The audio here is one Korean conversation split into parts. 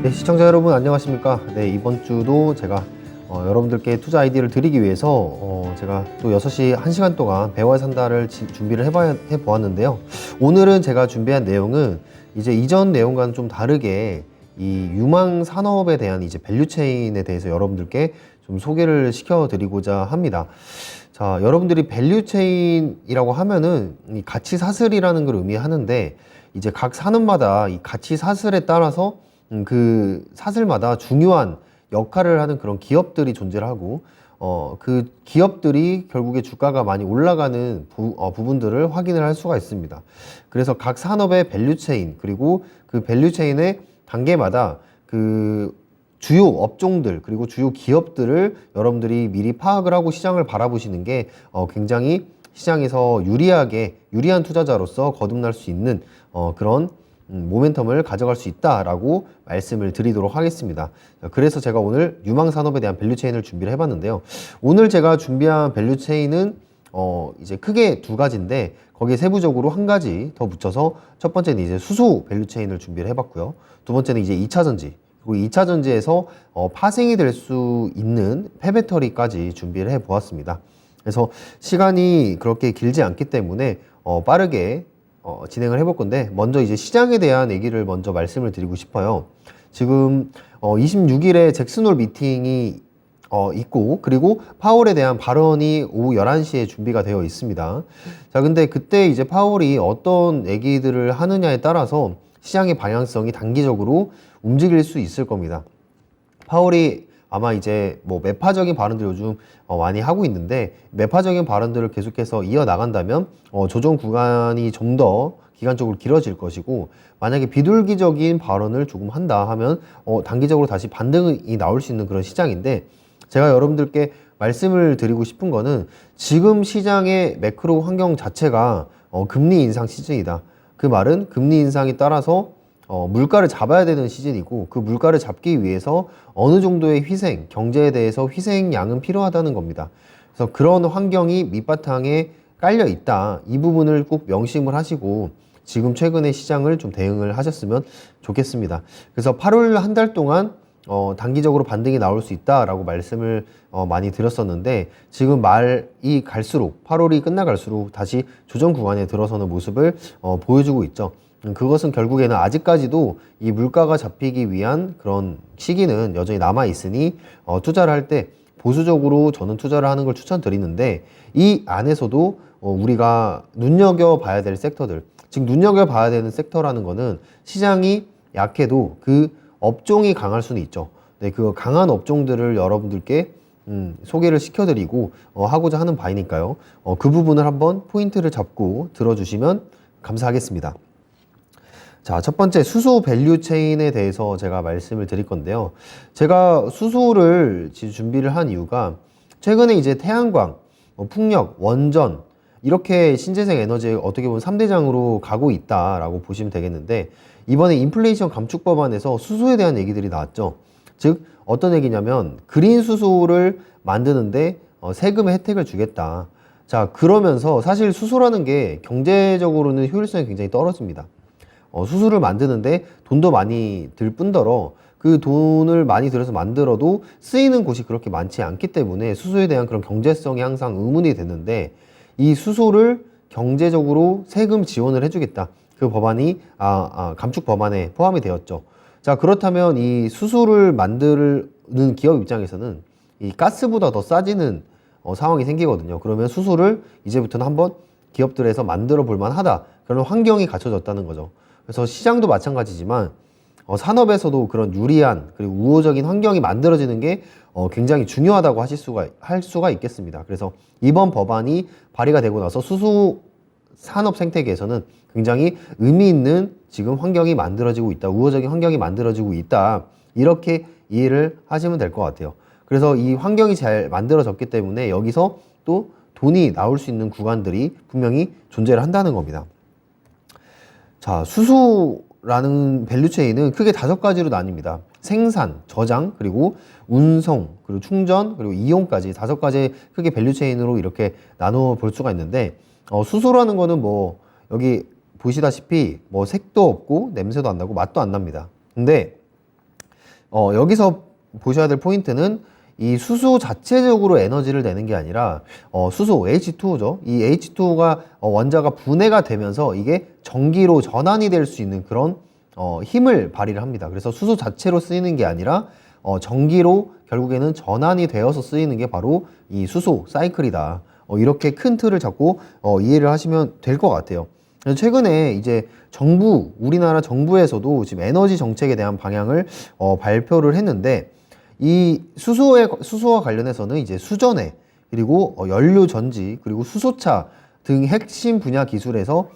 네, 시청자 여러분 안녕하십니까. 네, 이번 주도 제가 여러분들께 투자 아이디어를 드리기 위해서 제가 또 6시 1시간 동안 배워야 산다를 준비를 해보았는데요. 오늘은 제가 준비한 내용은 이제 이전 내용과는 좀 다르게 이 유망 산업에 대한 이제 밸류체인에 대해서 여러분들께 좀 소개를 시켜드리고자 합니다. 자, 여러분들이 밸류체인이라고 하면은 이 가치 사슬이라는 걸 의미하는데, 이제 각 산업마다 이 가치 사슬에 따라서 그 사슬마다 중요한 역할을 하는 그런 기업들이 존재를 하고, 그 기업들이 결국에 주가가 많이 올라가는 부분들을 확인을 할 수가 있습니다. 그래서 각 산업의 밸류체인, 그리고 그 밸류체인의 단계마다 그 주요 업종들, 그리고 주요 기업들을 여러분들이 미리 파악을 하고 시장을 바라보시는 게 굉장히 시장에서 유리한 투자자로서 거듭날 수 있는 그런 모멘텀을 가져갈 수 있다라고 말씀을 드리도록 하겠습니다. 그래서 제가 오늘 유망산업에 대한 밸류체인을 준비를 해봤는데요. 오늘 제가 준비한 밸류체인은 이제 크게 두 가지인데, 거기에 세부적으로 한 가지 더 붙여서, 첫 번째는 이제 수소 밸류체인을 준비를 해봤고요. 두 번째는 이제 2차 전지, 그리고 2차 전지에서 파생이 될 수 있는 폐배터리까지 준비를 해보았습니다. 그래서 시간이 그렇게 길지 않기 때문에 빠르게 진행을 해볼 건데, 먼저 이제 시장에 대한 얘기를 먼저 말씀을 드리고 싶어요. 지금 26일에 잭슨홀 미팅이 있고, 그리고 파월에 대한 발언이 오후 11시에 준비가 되어 있습니다. 자, 근데 그때 이제 파월이 어떤 얘기들을 하느냐에 따라서 시장의 방향성이 단기적으로 움직일 수 있을 겁니다. 파월이 아마 이제 뭐 매파적인 발언들 요즘 많이 하고 있는데, 매파적인 발언들을 계속해서 이어나간다면 조정 구간이 좀 더 기간적으로 길어질 것이고, 만약에 비둘기적인 발언을 조금 한다 하면 단기적으로 다시 반등이 나올 수 있는 그런 시장인데, 제가 여러분들께 말씀을 드리고 싶은 거는, 지금 시장의 매크로 환경 자체가 금리 인상 시즌이다. 그 말은 금리 인상에 따라서 물가를 잡아야 되는 시즌이고, 그 물가를 잡기 위해서 어느 정도의 희생, 경제에 대해서 희생양은 필요하다는 겁니다. 그래서 그런 환경이 밑바탕에 깔려 있다. 이 부분을 꼭 명심을 하시고 지금 최근의 시장을 좀 대응을 하셨으면 좋겠습니다. 그래서 8월 한 달 동안 단기적으로 반등이 나올 수 있다라고 말씀을 많이 드렸었는데, 지금 말이 갈수록 8월이 끝나갈수록 다시 조정 구간에 들어서는 모습을 보여주고 있죠. 그것은 결국에는 아직까지도 이 물가가 잡히기 위한 그런 시기는 여전히 남아 있으니 투자를 할 때 보수적으로 저는 투자를 하는 걸 추천드리는데, 이 안에서도 우리가 눈여겨봐야 될 섹터들, 즉 눈여겨봐야 되는 섹터라는 거는 시장이 약해도 그 업종이 강할 수는 있죠. 네, 그 강한 업종들을 여러분들께 소개를 시켜드리고 하고자 하는 바이니까요. 그 부분을 한번 포인트를 잡고 들어주시면 감사하겠습니다. 자, 첫 번째 수소 밸류 체인에 대해서 제가 말씀을 드릴 건데요. 제가 수소를 준비를 한 이유가, 최근에 이제 태양광, 풍력, 원전, 이렇게 신재생 에너지의 어떻게 보면 3대장으로 가고 있다라고 보시면 되겠는데, 이번에 인플레이션 감축 법안에서 수소에 대한 얘기들이 나왔죠. 즉 어떤 얘기냐면, 그린 수소를 만드는데 세금의 혜택을 주겠다. 자, 그러면서 사실 수소라는 게 경제적으로는 효율성이 굉장히 떨어집니다. 수소를 만드는데 돈도 많이 들 뿐더러, 그 돈을 많이 들여서 만들어도 쓰이는 곳이 그렇게 많지 않기 때문에 수소에 대한 그런 경제성이 항상 의문이 되는데, 이 수소를 경제적으로 세금 지원을 해주겠다. 그 법안이 감축 법안에 포함이 되었죠. 자, 그렇다면 이 수소를 만드는 기업 입장에서는 이 가스보다 더 싸지는 상황이 생기거든요. 그러면 수소를 이제부터는 한번 기업들에서 만들어 볼 만하다. 그런 환경이 갖춰졌다는 거죠. 그래서 시장도 마찬가지지만 산업에서도 그런 유리한 그리고 우호적인 환경이 만들어지는 게 굉장히 중요하다고 할 수가 있겠습니다. 그래서 이번 법안이 발의가 되고 나서 수소 산업 생태계에서는 굉장히 의미 있는 지금 환경이 만들어지고 있다, 우호적인 환경이 만들어지고 있다, 이렇게 이해를 하시면 될 것 같아요. 그래서 이 환경이 잘 만들어졌기 때문에 여기서 또 돈이 나올 수 있는 구간들이 분명히 존재를 한다는 겁니다. 자, 수소라는 밸류체인은 크게 5가지로 나뉩니다. 생산, 저장, 그리고 운송, 그리고 충전, 그리고 이용까지 5가지 크게 밸류체인으로 이렇게 나누어 볼 수가 있는데, 수소라는 거는 뭐 여기 보시다시피 뭐 색도 없고 냄새도 안 나고 맛도 안 납니다. 근데 여기서 보셔야 될 포인트는 이 수소 자체적으로 에너지를 내는 게 아니라 수소 H2O죠. 이 H2O가 원자가 분해가 되면서 이게 전기로 전환이 될 수 있는 그런 힘을 발휘를 합니다. 그래서 수소 자체로 쓰이는 게 아니라 전기로 결국에는 전환이 되어서 쓰이는 게 바로 이 수소 사이클이다. 이렇게 큰 틀을 잡고 이해를 하시면 될 것 같아요. 최근에 이제 우리나라 정부에서도 지금 에너지 정책에 대한 방향을 발표를 했는데, 이 수소와 관련해서는 이제 수전해, 그리고 연료 전지, 그리고 수소차 등 핵심 분야 기술에서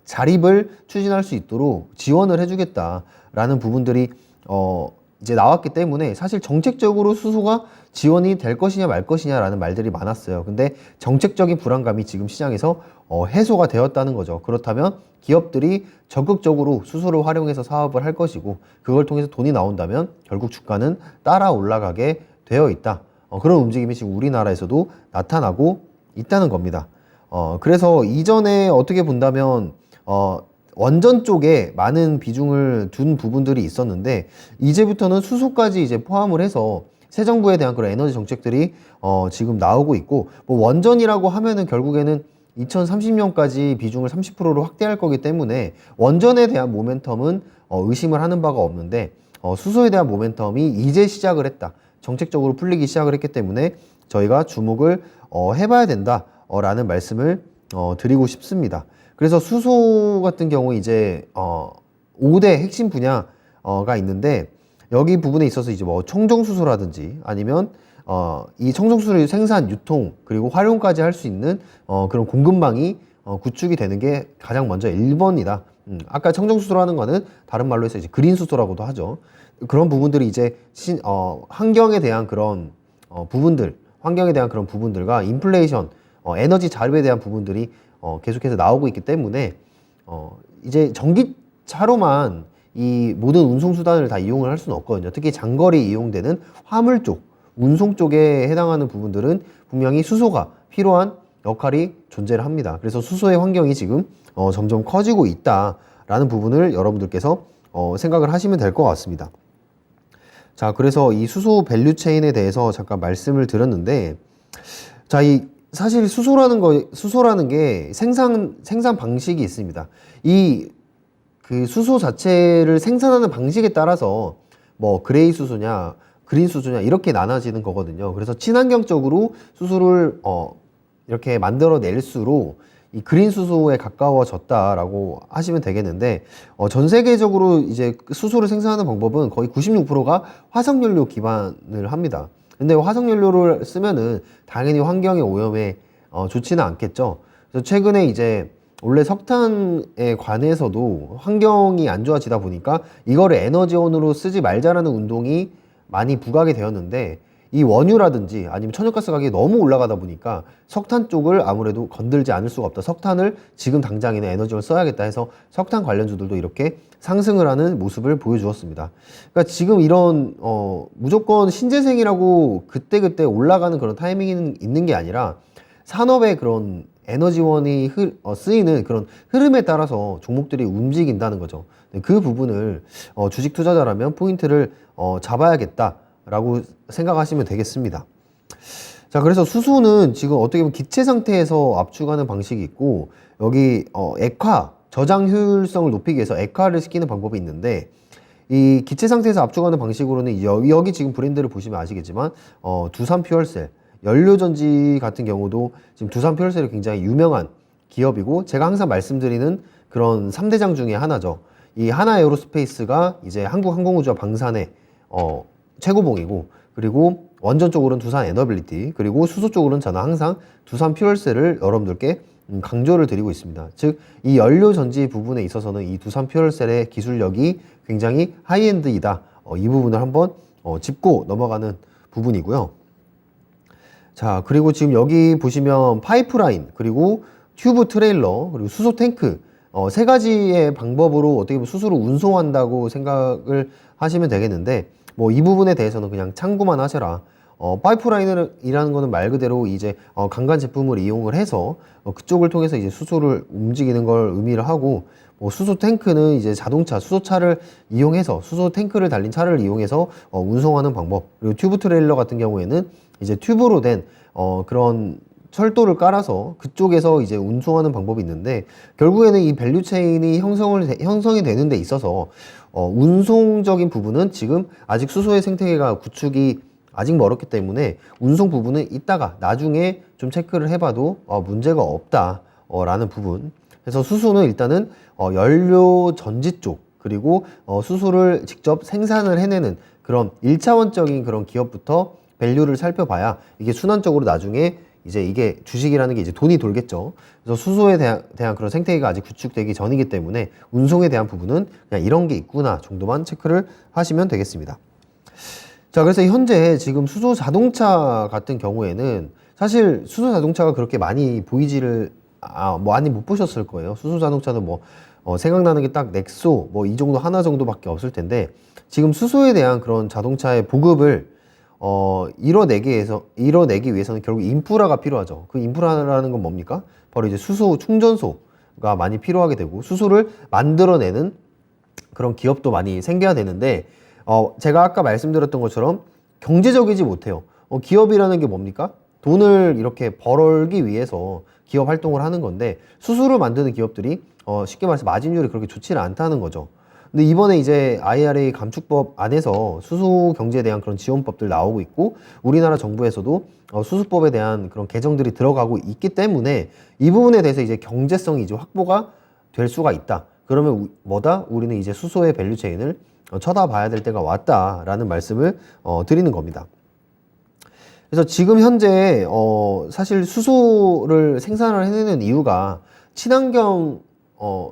자립을 추진할 수 있도록 지원을 해주겠다라는 부분들이 이제 나왔기 때문에 사실 정책적으로 수소가 지원이 될 것이냐 말 것이냐라는 말들이 많았어요. 근데 정책적인 불안감이 지금 시장에서 해소가 되었다는 거죠. 그렇다면 기업들이 적극적으로 수소를 활용해서 사업을 할 것이고, 그걸 통해서 돈이 나온다면 결국 주가는 따라 올라가게 되어 있다. 그런 움직임이 지금 우리나라에서도 나타나고 있다는 겁니다. 그래서 이전에 어떻게 본다면 원전 쪽에 많은 비중을 둔 부분들이 있었는데, 이제부터는 수소까지 이제 포함을 해서 새 정부에 대한 그런 에너지 정책들이 지금 나오고 있고, 뭐 원전이라고 하면은 결국에는 2030년까지 비중을 30%로 확대할 거기 때문에 원전에 대한 모멘텀은 의심을 하는 바가 없는데, 수소에 대한 모멘텀이 이제 시작을 했다. 정책적으로 풀리기 시작을 했기 때문에 저희가 주목을 해봐야 된다라는 말씀을 드리고 싶습니다. 그래서 수소 같은 경우 이제 5대 핵심 분야가 있는데, 여기 부분에 있어서 이제 뭐 청정수소라든지 아니면 이 청정수소의 생산, 유통, 그리고 활용까지 할 수 있는 그런 공급망이 구축이 되는 게 가장 먼저 1번이다. 아까 청정수소라는 거는 다른 말로 해서 이제 그린수소라고도 하죠. 그런 부분들이 이제 환경에 대한 그런 환경에 대한 그런 부분들과 인플레이션, 에너지 자립에 대한 부분들이 계속해서 나오고 있기 때문에 이제 전기차로만 이 모든 운송수단을 다 이용을 할 수는 없거든요. 특히 장거리 이용되는 화물 쪽, 운송 쪽에 해당하는 부분들은 분명히 수소가 필요한 역할이 존재를 합니다. 그래서 수소의 환경이 지금 점점 커지고 있다라는 부분을 여러분들께서 생각을 하시면 될 것 같습니다. 자, 그래서 이 수소 밸류 체인에 대해서 잠깐 말씀을 드렸는데, 자, 사실 수소라는 게 생산 방식이 있습니다. 그 수소 자체를 생산하는 방식에 따라서 뭐 그레이 수소냐, 그린 수소냐 이렇게 나눠지는 거거든요. 그래서 친환경적으로 수소를 이렇게 만들어낼수록 이 그린 수소에 가까워졌다라고 하시면 되겠는데, 전 세계적으로 이제 수소를 생산하는 방법은 거의 96%가 화석연료 기반을 합니다. 근데 화석연료를 쓰면은 당연히 환경의 오염에 좋지는 않겠죠. 그래서 최근에 이제 원래 석탄에 관해서도 환경이 안 좋아지다 보니까 이거를 에너지원으로 쓰지 말자라는 운동이 많이 부각이 되었는데, 이 원유라든지 아니면 천연가스 가격이 너무 올라가다 보니까 석탄 쪽을 아무래도 건들지 않을 수가 없다. 석탄을 지금 당장에는 에너지원을 써야겠다 해서 석탄 관련주들도 이렇게 상승을 하는 모습을 보여주었습니다. 그러니까 지금 이런 무조건 신재생이라고 그때그때 올라가는 그런 타이밍이 있는 게 아니라 산업의 그런 에너지원이 쓰이는 그런 흐름에 따라서 종목들이 움직인다는 거죠. 그 부분을 주식 투자자라면 포인트를 잡아야겠다라고 생각하시면 되겠습니다. 자, 그래서 수소는 지금 어떻게 보면 기체 상태에서 압축하는 방식이 있고, 여기 액화, 저장 효율성을 높이기 위해서 액화를 시키는 방법이 있는데, 이 기체 상태에서 압축하는 방식으로는 여기 지금 브랜드를 보시면 아시겠지만 두산 퓨얼셀, 연료전지 같은 경우도 지금 두산 퓨얼셀이 굉장히 유명한 기업이고, 제가 항상 말씀드리는 그런 3대장 중에 하나죠. 이 하나에어로스페이스가 이제 한국항공우주와 방산의 최고봉이고, 그리고 원전 쪽으로는 두산 에너빌리티, 그리고 수소 쪽으로는 저는 항상 두산 퓨얼셀을 여러분들께 강조를 드리고 있습니다. 즉, 이 연료전지 부분에 있어서는 이 두산 퓨얼셀의 기술력이 굉장히 하이엔드이다. 이 부분을 한번 짚고 넘어가는 부분이고요. 자, 그리고 지금 여기 보시면 파이프라인, 그리고 튜브 트레일러, 그리고 수소 탱크, 세 가지의 방법으로 어떻게 보면 수소를 운송한다고 생각을 하시면 되겠는데, 뭐 이 부분에 대해서는 그냥 참고만 하셔라. 파이프라인이라는 거는 말 그대로 이제 강간 제품을 이용을 해서 그쪽을 통해서 이제 수소를 움직이는 걸 의미를 하고, 뭐 수소 탱크는 이제 자동차, 수소차를 이용해서 수소 탱크를 달린 차를 이용해서 운송하는 방법. 그리고 튜브 트레일러 같은 경우에는 이제 튜브로 된 그런 철도를 깔아서 그쪽에서 이제 운송하는 방법이 있는데, 결국에는 이 밸류 체인이 형성이 되는 데 있어서 운송적인 부분은 지금 아직 수소의 생태계가 구축이 아직 멀었기 때문에 운송 부분은 이따가 나중에 좀 체크를 해봐도 문제가 없다 라는 부분. 그래서 수소는 일단은 연료 전지 쪽, 그리고 수소를 직접 생산을 해내는 그런 1차원적인 그런 기업부터 밸류를 살펴봐야 이게 순환적으로 나중에 이제 이게 주식이라는 게 이제 돈이 돌겠죠. 그래서 수소에 대한 그런 생태계가 아직 구축되기 전이기 때문에 운송에 대한 부분은 그냥 이런 게 있구나 정도만 체크를 하시면 되겠습니다. 자, 그래서 현재 지금 수소 자동차 같은 경우에는 사실 수소 자동차가 그렇게 많이 보이지를 많이 못 보셨을 거예요. 수소 자동차는 뭐 생각나는 게 딱 넥소 뭐 이 정도 하나 정도밖에 없을 텐데, 지금 수소에 대한 그런 자동차의 보급을 이뤄내기 위해서는 결국 인프라가 필요하죠. 그 인프라라는 건 뭡니까? 바로 이제 수소 충전소가 많이 필요하게 되고, 수소를 만들어내는 그런 기업도 많이 생겨야 되는데, 제가 아까 말씀드렸던 것처럼 경제적이지 못해요. 기업이라는 게 뭡니까? 돈을 이렇게 벌기 위해서 기업 활동을 하는 건데, 수소를 만드는 기업들이 쉽게 말해서 마진율이 그렇게 좋지는 않다는 거죠. 근데 이번에 이제 IRA 감축법 안에서 수소 경제에 대한 그런 지원법들 나오고 있고, 우리나라 정부에서도 수소법에 대한 그런 개정들이 들어가고 있기 때문에 이 부분에 대해서 이제 경제성이 이제 확보가 될 수가 있다. 그러면 우리는 이제 수소의 밸류 체인을 쳐다봐야 될 때가 왔다라는 말씀을 드리는 겁니다. 그래서 지금 현재 사실 수소를 생산을 해내는 이유가 친환경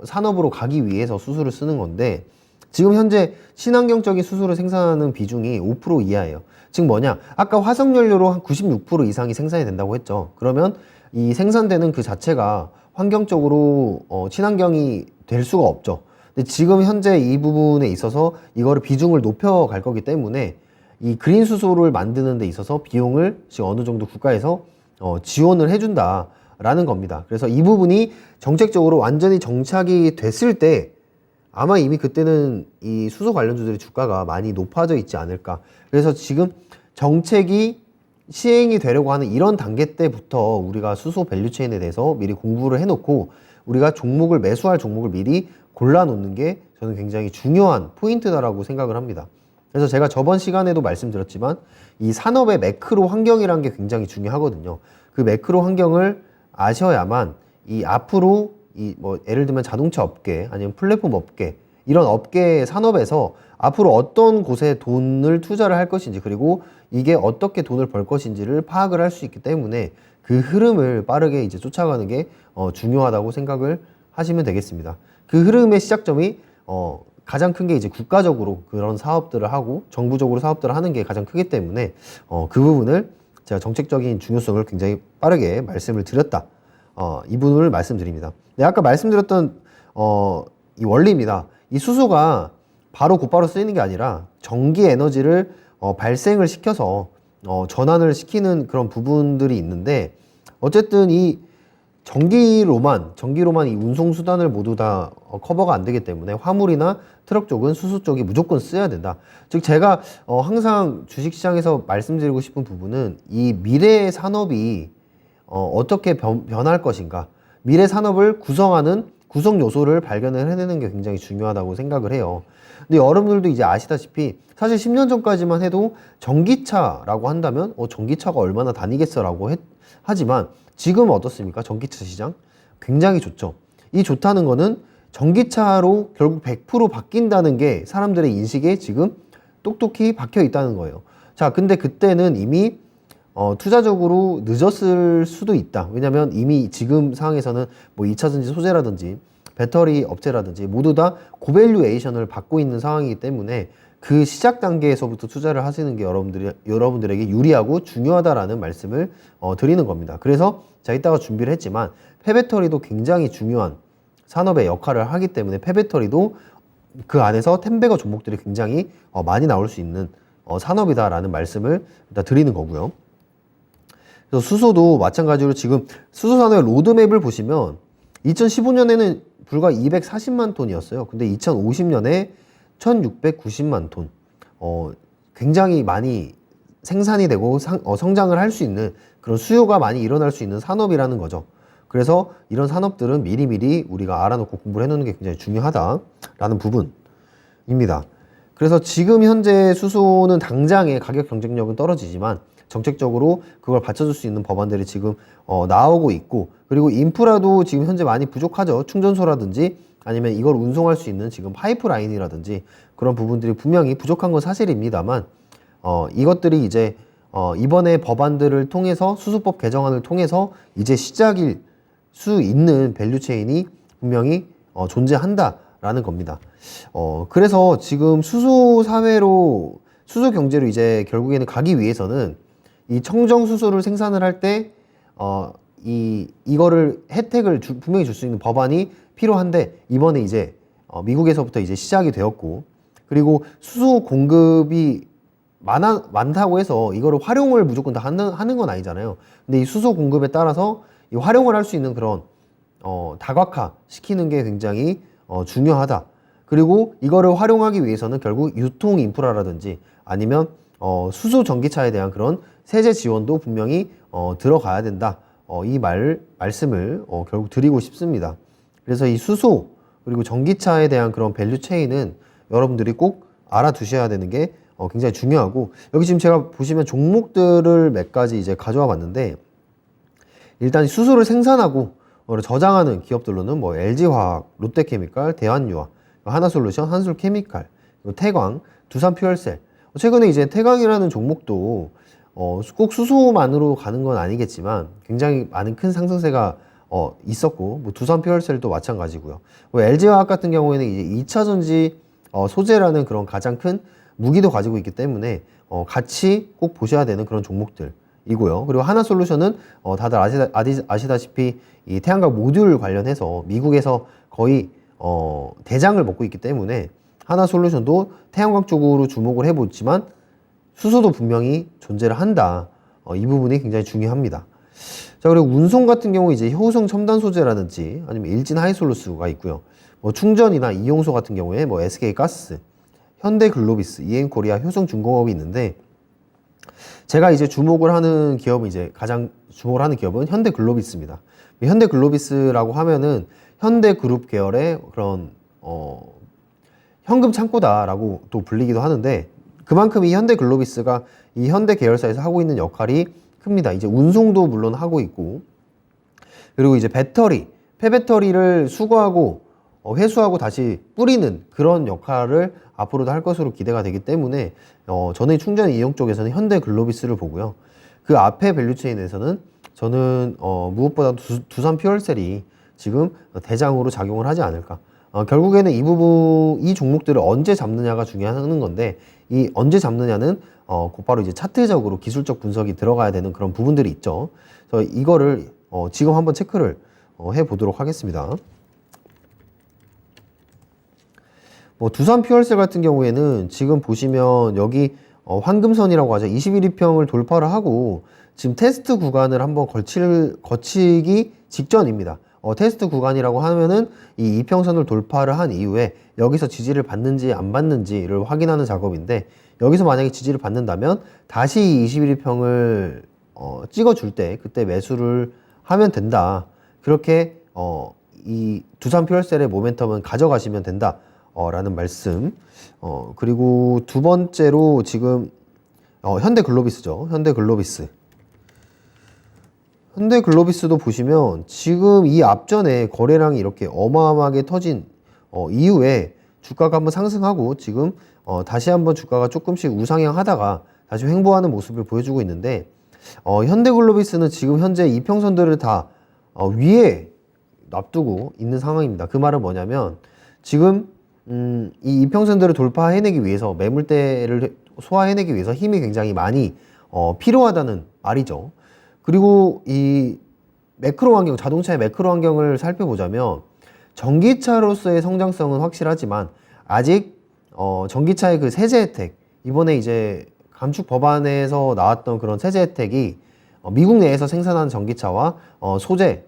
산업으로 가기 위해서 수소를 쓰는 건데, 지금 현재 친환경적인 수소를 생산하는 비중이 5% 이하예요. 즉 뭐냐, 아까 화석연료로 한 96% 이상이 생산이 된다고 했죠. 그러면 이 생산되는 그 자체가 환경적으로 친환경이 될 수가 없죠. 근데 지금 현재 이 부분에 있어서 이거를 비중을 높여갈 거기 때문에 이 그린 수소를 만드는 데 있어서 비용을 지금 어느 정도 국가에서 지원을 해준다 라는 겁니다. 그래서 이 부분이 정책적으로 완전히 정착이 됐을 때 아마 이미 그때는 이 수소 관련주들의 주가가 많이 높아져 있지 않을까. 그래서 지금 정책이 시행이 되려고 하는 이런 단계 때부터 우리가 수소 밸류체인에 대해서 미리 공부를 해놓고 우리가 매수할 종목을 미리 골라놓는 게 저는 굉장히 중요한 포인트다라고 생각을 합니다. 그래서 제가 저번 시간에도 말씀드렸지만 이 산업의 매크로 환경이라는 게 굉장히 중요하거든요. 그 매크로 환경을 아셔야만 이 앞으로 뭐 예를 들면 자동차 업계 아니면 플랫폼 업계 이런 업계 산업에서 앞으로 어떤 곳에 돈을 투자를 할 것인지, 그리고 이게 어떻게 돈을 벌 것인지를 파악을 할 수 있기 때문에 그 흐름을 빠르게 이제 쫓아가는 게 중요하다고 생각을 하시면 되겠습니다. 그 흐름의 시작점이 가장 큰 게 이제 국가적으로 그런 사업들을 하고 정부적으로 사업들을 하는 게 가장 크기 때문에 그 부분을 제가 정책적인 중요성을 굉장히 빠르게 말씀을 드렸다. 이 부분을 말씀드립니다. 네, 아까 말씀드렸던 이 원리입니다. 이 수소가 바로 곧바로 쓰이는 게 아니라 전기 에너지를 발생을 시켜서 전환을 시키는 그런 부분들이 있는데, 어쨌든 이 전기로만 이 운송 수단을 모두 다 커버가 안 되기 때문에 화물이나 트럭 쪽은 수소 쪽이 무조건 써야 된다. 즉 제가 항상 주식시장에서 말씀드리고 싶은 부분은 이 미래의 산업이 어떻게 변할 것인가, 미래 산업을 구성하는 구성 요소를 발견을 해내는 게 굉장히 중요하다고 생각을 해요. 근데 여러분들도 이제 아시다시피 사실 10년 전까지만 해도 전기차라고 한다면 전기차가 얼마나 다니겠어라고 하지만 지금 어떻습니까? 전기차 시장 굉장히 좋죠. 이 좋다는 거는 전기차로 결국 100% 바뀐다는 게 사람들의 인식에 지금 똑똑히 박혀 있다는 거예요. 자, 근데 그때는 이미 투자적으로 늦었을 수도 있다. 왜냐면 이미 지금 상황에서는 뭐 2차전지 소재라든지 배터리 업체라든지 모두 다 고밸류에이션을 받고 있는 상황이기 때문에 그 시작 단계에서부터 투자를 하시는 게 여러분들에게 유리하고 중요하다라는 말씀을 드리는 겁니다. 그래서 제가 이따가 준비를 했지만 폐배터리도 굉장히 중요한 산업의 역할을 하기 때문에 폐배터리도 그 안에서 템베거 종목들이 굉장히 많이 나올 수 있는 산업이다라는 말씀을 일단 드리는 거고요. 그래서 수소도 마찬가지로 지금 수소 산업의 로드맵을 보시면 2015년에는 불과 240만 톤이었어요. 근데 2050년에 1690만 톤. 굉장히 많이 생산이 되고 성장을 할 수 있는 그런 수요가 많이 일어날 수 있는 산업이라는 거죠. 그래서 이런 산업들은 미리미리 우리가 알아놓고 공부를 해놓는 게 굉장히 중요하다라는 부분입니다. 그래서 지금 현재 수소는 당장의 가격 경쟁력은 떨어지지만 정책적으로 그걸 받쳐줄 수 있는 법안들이 지금 나오고 있고, 그리고 인프라도 지금 현재 많이 부족하죠. 충전소라든지 아니면 이걸 운송할 수 있는 지금 파이프라인이라든지 그런 부분들이 분명히 부족한 건 사실입니다만, 이것들이 이제 이번에 법안들을 통해서 수소법 개정안을 통해서 이제 시작일 수 있는 밸류체인이 분명히 존재한다라는 겁니다. 그래서 지금 수소 사회로, 수소 경제로 이제 결국에는 가기 위해서는 이 청정 수소를 생산을 할 때 이거를 혜택을 분명히 줄 수 있는 법안이 필요한데, 이번에 이제 미국에서부터 이제 시작이 되었고, 그리고 수소 공급이 많다고 해서 이거를 활용을 무조건 다 하는 건 아니잖아요. 근데 이 수소 공급에 따라서 이 활용을 할 수 있는 그런 다각화 시키는 게 굉장히 중요하다. 그리고 이거를 활용하기 위해서는 결국 유통 인프라라든지 아니면 수소 전기차에 대한 그런 세제 지원도 분명히 들어가야 된다. 이 말씀을 결국 드리고 싶습니다. 그래서 이 수소 그리고 전기차에 대한 그런 밸류 체인은 여러분들이 꼭 알아두셔야 되는 게 굉장히 중요하고, 여기 지금 제가 보시면 종목들을 몇 가지 이제 가져와 봤는데, 일단 수소를 생산하고 저장하는 기업들로는 뭐 LG화학, 롯데케미칼, 대한유화, 하나솔루션, 한솔케미칼, 태광, 두산퓨얼셀. 최근에 이제 태광이라는 종목도 꼭 수소만으로 가는 건 아니겠지만 굉장히 많은 큰 상승세가 있었고, 뭐 두산퓨얼셀도 마찬가지고요. 뭐 LG화학 같은 경우에는 이제 2차전지 소재라는 그런 가장 큰 무기도 가지고 있기 때문에 같이 꼭 보셔야 되는 그런 종목들이고요. 그리고 하나솔루션은 다들 아시다시피 이 태양광 모듈 관련해서 미국에서 거의 대장을 먹고 있기 때문에 하나솔루션도 태양광 쪽으로 주목을 해보지만 수소도 분명히 존재를 한다. 이 부분이 굉장히 중요합니다. 자, 그리고 운송 같은 경우 이제 효성 첨단 소재라든지 아니면 일진 하이솔루스가 있고요. 뭐 충전이나 이용소 같은 경우에 뭐 SK가스, 현대글로비스, EM코리아, 효성중공업이 있는데, 제가 이제 주목을 하는 기업은 이제 가장 주목을 하는 기업은 현대글로비스입니다. 현대글로비스라고 하면은 현대그룹 계열의 그런 현금 창고다라고 또 불리기도 하는데, 그만큼 이 현대글로비스가 이 현대 계열사에서 하고 있는 역할이 큽니다. 이제 운송도 물론 하고 있고, 그리고 이제 배터리, 폐배터리를 수거하고 회수하고 다시 뿌리는 그런 역할을 앞으로도 할 것으로 기대가 되기 때문에 저는 충전 이용 쪽에서는 현대글로비스를 보고요. 그 앞에 밸류체인에서는 저는 무엇보다 두산퓨얼셀이 지금 대장으로 작용을 하지 않을까. 결국에는 이 종목들을 언제 잡느냐가 중요한 건데, 이 언제 잡느냐는 곧바로 이제 차트적으로 기술적 분석이 들어가야 되는 그런 부분들이 있죠. 그래서 이거를 지금 한번 체크를 해보도록 하겠습니다. 뭐 두산퓨얼셀 같은 경우에는 지금 보시면 여기 황금선이라고 하죠. 21일평을 돌파를 하고 지금 테스트 구간을 한번 거치기 직전입니다. 테스트 구간이라고 하면은 이 이평선을 돌파를 한 이후에 여기서 지지를 받는지 안 받는지를 확인하는 작업인데, 여기서 만약에 지지를 받는다면 다시 21일평을 찍어줄 때 그때 매수를 하면 된다. 그렇게 이 두산퓨얼셀의 모멘텀은 가져가시면 된다. 라는 말씀. 그리고 두 번째로 지금 현대글로비스죠. 현대글로비스도 보시면 지금 이 앞전에 거래량이 이렇게 어마어마하게 터진 이후에 주가가 한번 상승하고 지금 다시 한번 주가가 조금씩 우상향 하다가 다시 횡보하는 모습을 보여주고 있는데, 현대글로비스는 지금 현재 이평선들을 다 위에 놔두고 있는 상황입니다. 그 말은 뭐냐면 지금 이 이평선들을 돌파해내기 위해서, 매물대를 소화해내기 위해서 힘이 굉장히 많이 필요하다는 말이죠. 그리고 이 매크로 환경, 자동차의 매크로 환경을 살펴보자면 전기차로서의 성장성은 확실하지만 아직 전기차의 그 세제 혜택, 이번에 이제 감축 법안에서 나왔던 그런 세제 혜택이 미국 내에서 생산한 전기차와 소재,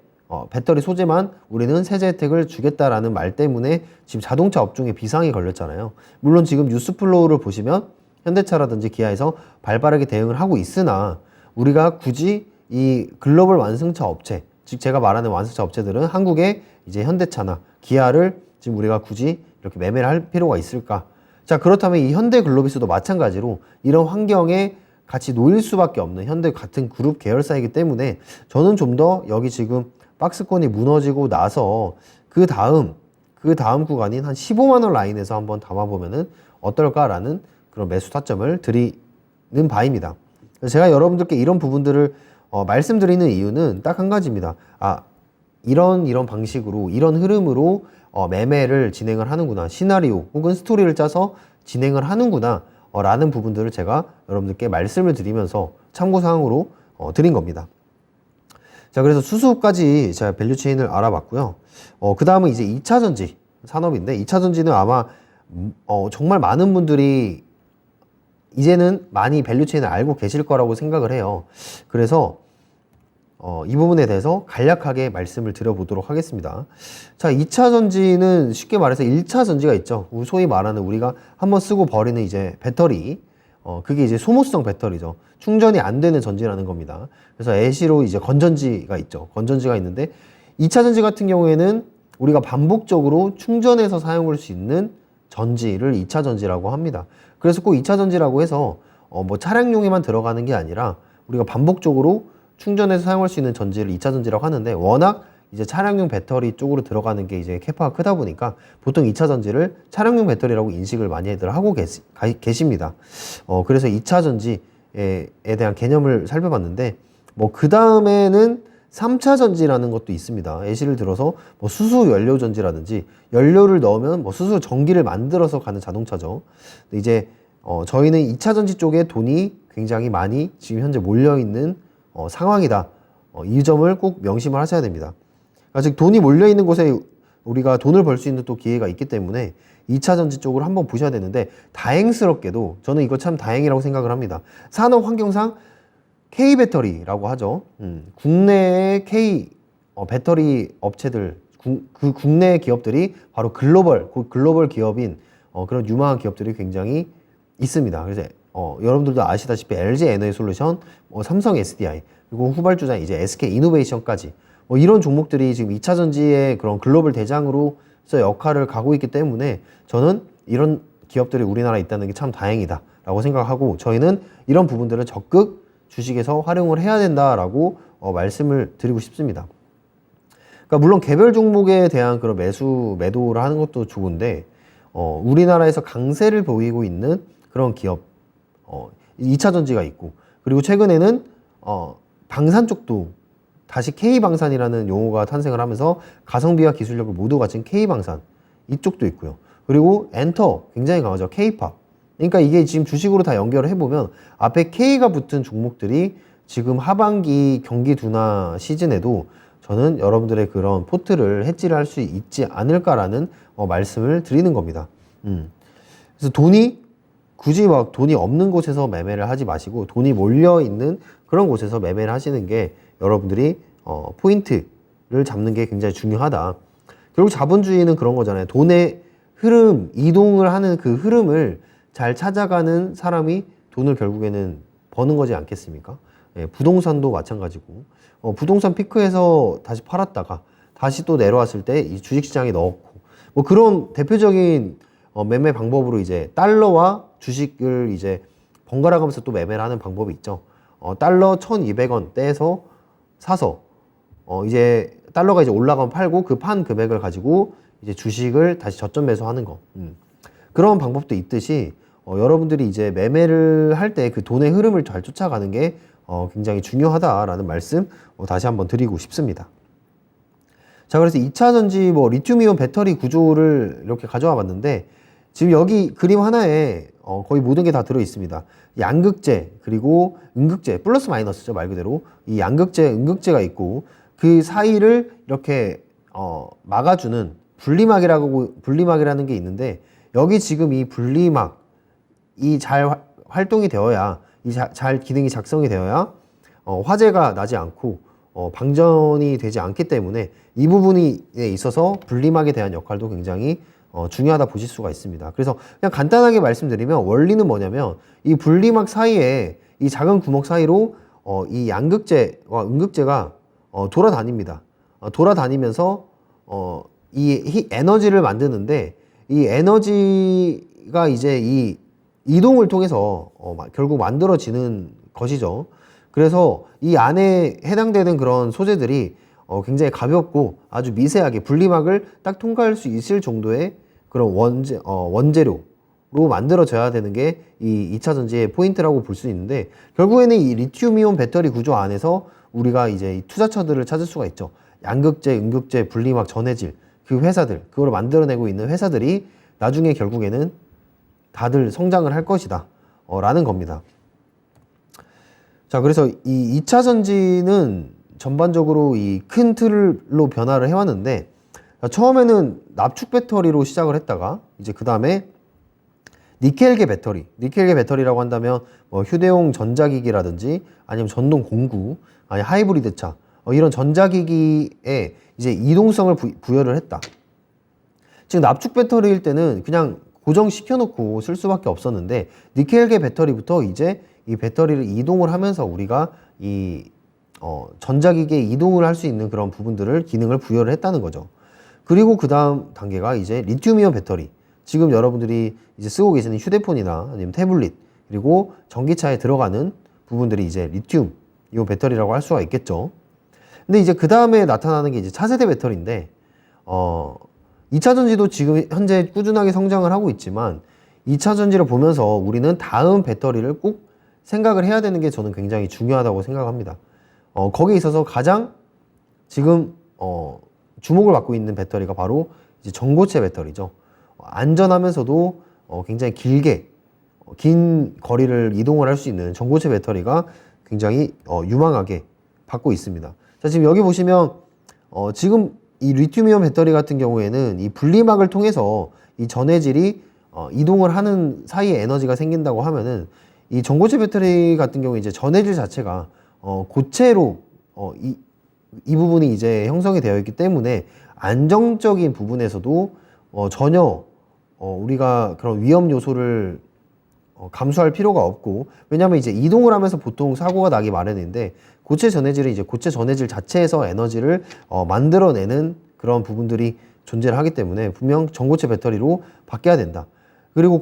배터리 소재만 우리는 세제 혜택을 주겠다라는 말 때문에 지금 자동차 업종에 비상이 걸렸잖아요. 물론 지금 뉴스 플로우를 보시면 현대차라든지 기아에서 발빠르게 대응을 하고 있으나 우리가 굳이 이 글로벌 완성차 업체, 즉 제가 말하는 완성차 업체들은 한국의 이제 현대차나 기아를 지금 우리가 굳이 이렇게 매매를 할 필요가 있을까? 자, 그렇다면 이 현대글로비스도 마찬가지로 이런 환경에 같이 놓일 수밖에 없는 현대 같은 그룹 계열사이기 때문에 저는 좀 더 여기 지금 박스권이 무너지고 나서 그 다음 구간인 한 15만 원 라인에서 한번 담아보면은 어떨까라는 그런 매수 타점을 드리는 바입니다. 제가 여러분들께 이런 부분들을 말씀드리는 이유는 딱 한 가지입니다. 이런 방식으로 이런 흐름으로 매매를 진행을 하는구나, 시나리오 혹은 스토리를 짜서 진행을 하는구나 라는 부분들을 제가 여러분들께 말씀을 드리면서 참고사항으로 드린 겁니다. 자, 그래서 수수까지 제가 밸류체인을 알아봤고요. 그 다음은 이제 2차전지 산업인데, 2차전지는 아마 정말 많은 분들이 이제는 많이 밸류체인을 알고 계실 거라고 생각을 해요. 그래서 이 부분에 대해서 간략하게 말씀을 드려보도록 하겠습니다. 자, 2차 전지는 쉽게 말해서 1차 전지가 있죠. 소위 말하는 우리가 한번 쓰고 버리는 이제 배터리, 그게 이제 소모성 배터리죠. 충전이 안 되는 전지라는 겁니다. 그래서 애시로 이제 건전지가 있죠. 건전지가 있는데 2차 전지 같은 경우에는 우리가 반복적으로 충전해서 사용할 수 있는 전지를 2차 전지라고 합니다. 그래서 꼭 2차 전지라고 해서 뭐 차량용에만 들어가는 게 아니라 우리가 반복적으로 충전해서 사용할 수 있는 전지를 2차 전지라고 하는데, 워낙 이제 차량용 배터리 쪽으로 들어가는 게 이제 캐파가 크다 보니까 보통 2차 전지를 차량용 배터리라고 인식을 많이들 하고 계십니다. 그래서 2차 전지에 대한 개념을 살펴봤는데, 뭐 그 다음에는 3차 전지라는 것도 있습니다. 예시를 들어서 뭐 수소 연료 전지라든지 연료를 넣으면 뭐 수소 전기를 만들어서 가는 자동차죠. 근데 이제 저희는 2차 전지 쪽에 돈이 굉장히 많이 지금 현재 몰려 있는 상황이다. 이 점을 꼭 명심을 하셔야 됩니다. 즉 돈이 몰려 있는 곳에 우리가 돈을 벌 수 있는 또 기회가 있기 때문에 2차 전지 쪽으로 한번 보셔야 되는데, 다행스럽게도 저는 이거 참 다행이라고 생각을 합니다. 산업 환경상 K배터리라고 하죠. 국내의 K 배터리 업체들, 그 국내 기업들이 바로 글로벌 기업인 그런 유망한 기업들이 굉장히 있습니다. 그래서 여러분들도 아시다시피 LG 에너지솔루션, 삼성 SDI, 그리고 후발주자 이제 SK 이노베이션까지 이런 종목들이 지금 2차 전지의 그런 글로벌 대장으로서 역할을 가고 있기 때문에 저는 이런 기업들이 우리나라에 있다는 게 참 다행이다라고 생각하고, 저희는 이런 부분들을 적극 주식에서 활용을 해야 된다라고 말씀을 드리고 싶습니다. 그러니까 물론 개별 종목에 대한 그런 매도를 하는 것도 좋은데, 우리나라에서 강세를 보이고 있는 그런 기업, 2차 전지가 있고, 그리고 최근에는 방산 쪽도 다시 K방산이라는 용어가 탄생을 하면서 가성비와 기술력을 모두 갖춘 K방산, 이쪽도 있고요. 그리고 엔터 굉장히 강하죠. K팝. 그러니까 이게 지금 주식으로 다 연결을 해보면 앞에 K가 붙은 종목들이 지금 하반기 경기 둔화 시즌에도 저는 여러분들의 그런 포트를 해지를 할 수 있지 않을까라는 말씀을 드리는 겁니다. 그래서 굳이 막 돈이 없는 곳에서 매매를 하지 마시고 돈이 몰려 있는 그런 곳에서 매매를 하시는 게 여러분들이 포인트를 잡는 게 굉장히 중요하다. 결국 자본주의는 그런 거잖아요. 돈의 흐름, 이동을 하는 그 흐름을 잘 찾아가는 사람이 돈을 결국에는 버는 거지 않겠습니까? 예, 부동산도 마찬가지고, 부동산 피크에서 다시 팔았다가 다시 또 내려왔을 때 이 주식시장에 넣었고, 뭐 그런 대표적인 매매 방법으로 이제 달러와 주식을 이제 번갈아 가면서 또 매매를 하는 방법이 있죠. 달러 1,200원 떼서 사서 이제 달러가 이제 올라가면 팔고 그 판 금액을 가지고 이제 주식을 다시 저점 매수하는 거. 그런 방법도 있듯이 여러분들이 이제 매매를 할 때 그 돈의 흐름을 잘 쫓아가는 게 굉장히 중요하다라는 말씀 다시 한번 드리고 싶습니다. 자, 그래서 2차 전지 리튬이온 배터리 구조를 이렇게 가져와 봤는데, 지금 여기 그림 하나에 거의 모든 게 다 들어 있습니다. 양극재 그리고 음극재, 플러스 마이너스죠, 말 그대로. 이 양극재, 음극재가 있고 그 사이를 이렇게 막아주는 분리막이라는 게 있는데, 여기 지금 이 분리막 활동이 되어야, 잘 기능이 작성이 되어야 화재가 나지 않고 방전이 되지 않기 때문에 이 부분에 있어서 분리막에 대한 역할도 굉장히 중요하다 보실 수가 있습니다. 그래서 그냥 간단하게 말씀드리면 원리는 뭐냐면 이 분리막 사이에 이 작은 구멍 사이로 이 양극재와 음극재가 돌아다닙니다. 돌아다니면서 이 에너지를 만드는데 이 에너지가 이제 이 이동을 통해서 결국 만들어지는 것이죠. 그래서 이 안에 해당되는 그런 소재들이 굉장히 가볍고 아주 미세하게 분리막을 딱 통과할 수 있을 정도의 그런 원재료로 만들어져야 되는 게 이 2차 전지의 포인트라고 볼 수 있는데, 결국에는 이 리튬이온 배터리 구조 안에서 우리가 이제 이 투자처들을 찾을 수가 있죠. 양극재, 음극재, 분리막, 전해질, 그 회사들, 그걸 만들어내고 있는 회사들이 나중에 결국에는 다들 성장을 할 것이다 라는 겁니다. 자, 그래서 이 2차 전지는 전반적으로 이 큰 틀로 변화를 해왔는데, 처음에는 납축 배터리로 시작을 했다가 이제 그 다음에 니켈계 배터리라고 한다면 뭐 휴대용 전자기기라든지 아니면 전동 공구, 아니 하이브리드 차, 이런 전자기기에 이제 이동성을 부여를 했다. 즉 납축 배터리일 때는 그냥 고정시켜 놓고 쓸 수밖에 없었는데, 니켈계 배터리부터 이제 이 배터리를 이동을 하면서 우리가 이 전자기기에 이동을 할 수 있는 그런 부분들을 기능을 부여를 했다는 거죠. 그리고 그 다음 단계가 이제 리튬이온 배터리. 지금 여러분들이 이제 쓰고 계시는 휴대폰이나 아니면 태블릿, 그리고 전기차에 들어가는 부분들이 이제 리튬 이온 배터리라고 할 수가 있겠죠. 근데 이제 그 다음에 나타나는 게 이제 차세대 배터리인데, 2차 전지도 지금 현재 꾸준하게 성장을 하고 있지만 2차 전지를 보면서 우리는 다음 배터리를 꼭 생각을 해야 되는 게 저는 굉장히 중요하다고 생각합니다. 거기에 있어서 가장 지금 주목을 받고 있는 배터리가 바로 이제 전고체 배터리죠. 안전하면서도 굉장히 긴 거리를 이동을 할 수 있는 전고체 배터리가 굉장히 유망하게 받고 있습니다. 자, 지금 여기 보시면 지금 이 리튬이온 배터리 같은 경우에는 이 분리막을 통해서 이 전해질이 이동을 하는 사이에 에너지가 생긴다고 하면은, 이 전고체 배터리 같은 경우에 이제 전해질 자체가 고체로 이 부분이 이제 형성이 되어 있기 때문에 안정적인 부분에서도 전혀 우리가 그런 위험 요소를 감수할 필요가 없고, 왜냐하면 이제 이동을 하면서 보통 사고가 나기 마련인데, 고체 전해질은 이제 고체 전해질 자체에서 에너지를 만들어내는 그런 부분들이 존재를 하기 때문에 분명 전고체 배터리로 바뀌어야 된다. 그리고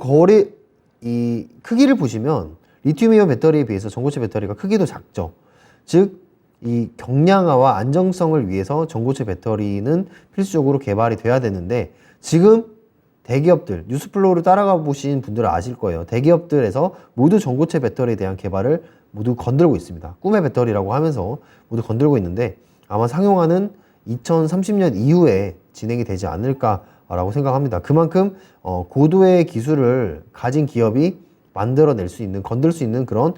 이 크기를 보시면 리튬이온 배터리에 비해서 전고체 배터리가 크기도 작죠. 즉 이 경량화와 안정성을 위해서 전고체 배터리는 필수적으로 개발이 돼야 되는데, 지금 대기업들, 뉴스플로우를 따라가 보신 분들은 아실 거예요. 대기업들에서 모두 전고체 배터리에 대한 개발을 모두 건들고 있습니다. 꿈의 배터리라고 하면서 모두 건들고 있는데, 아마 상용화는 2030년 이후에 진행이 되지 않을까라고 생각합니다. 그만큼 고도의 기술을 가진 기업이 만들어낼 수 있는, 건들 수 있는 그런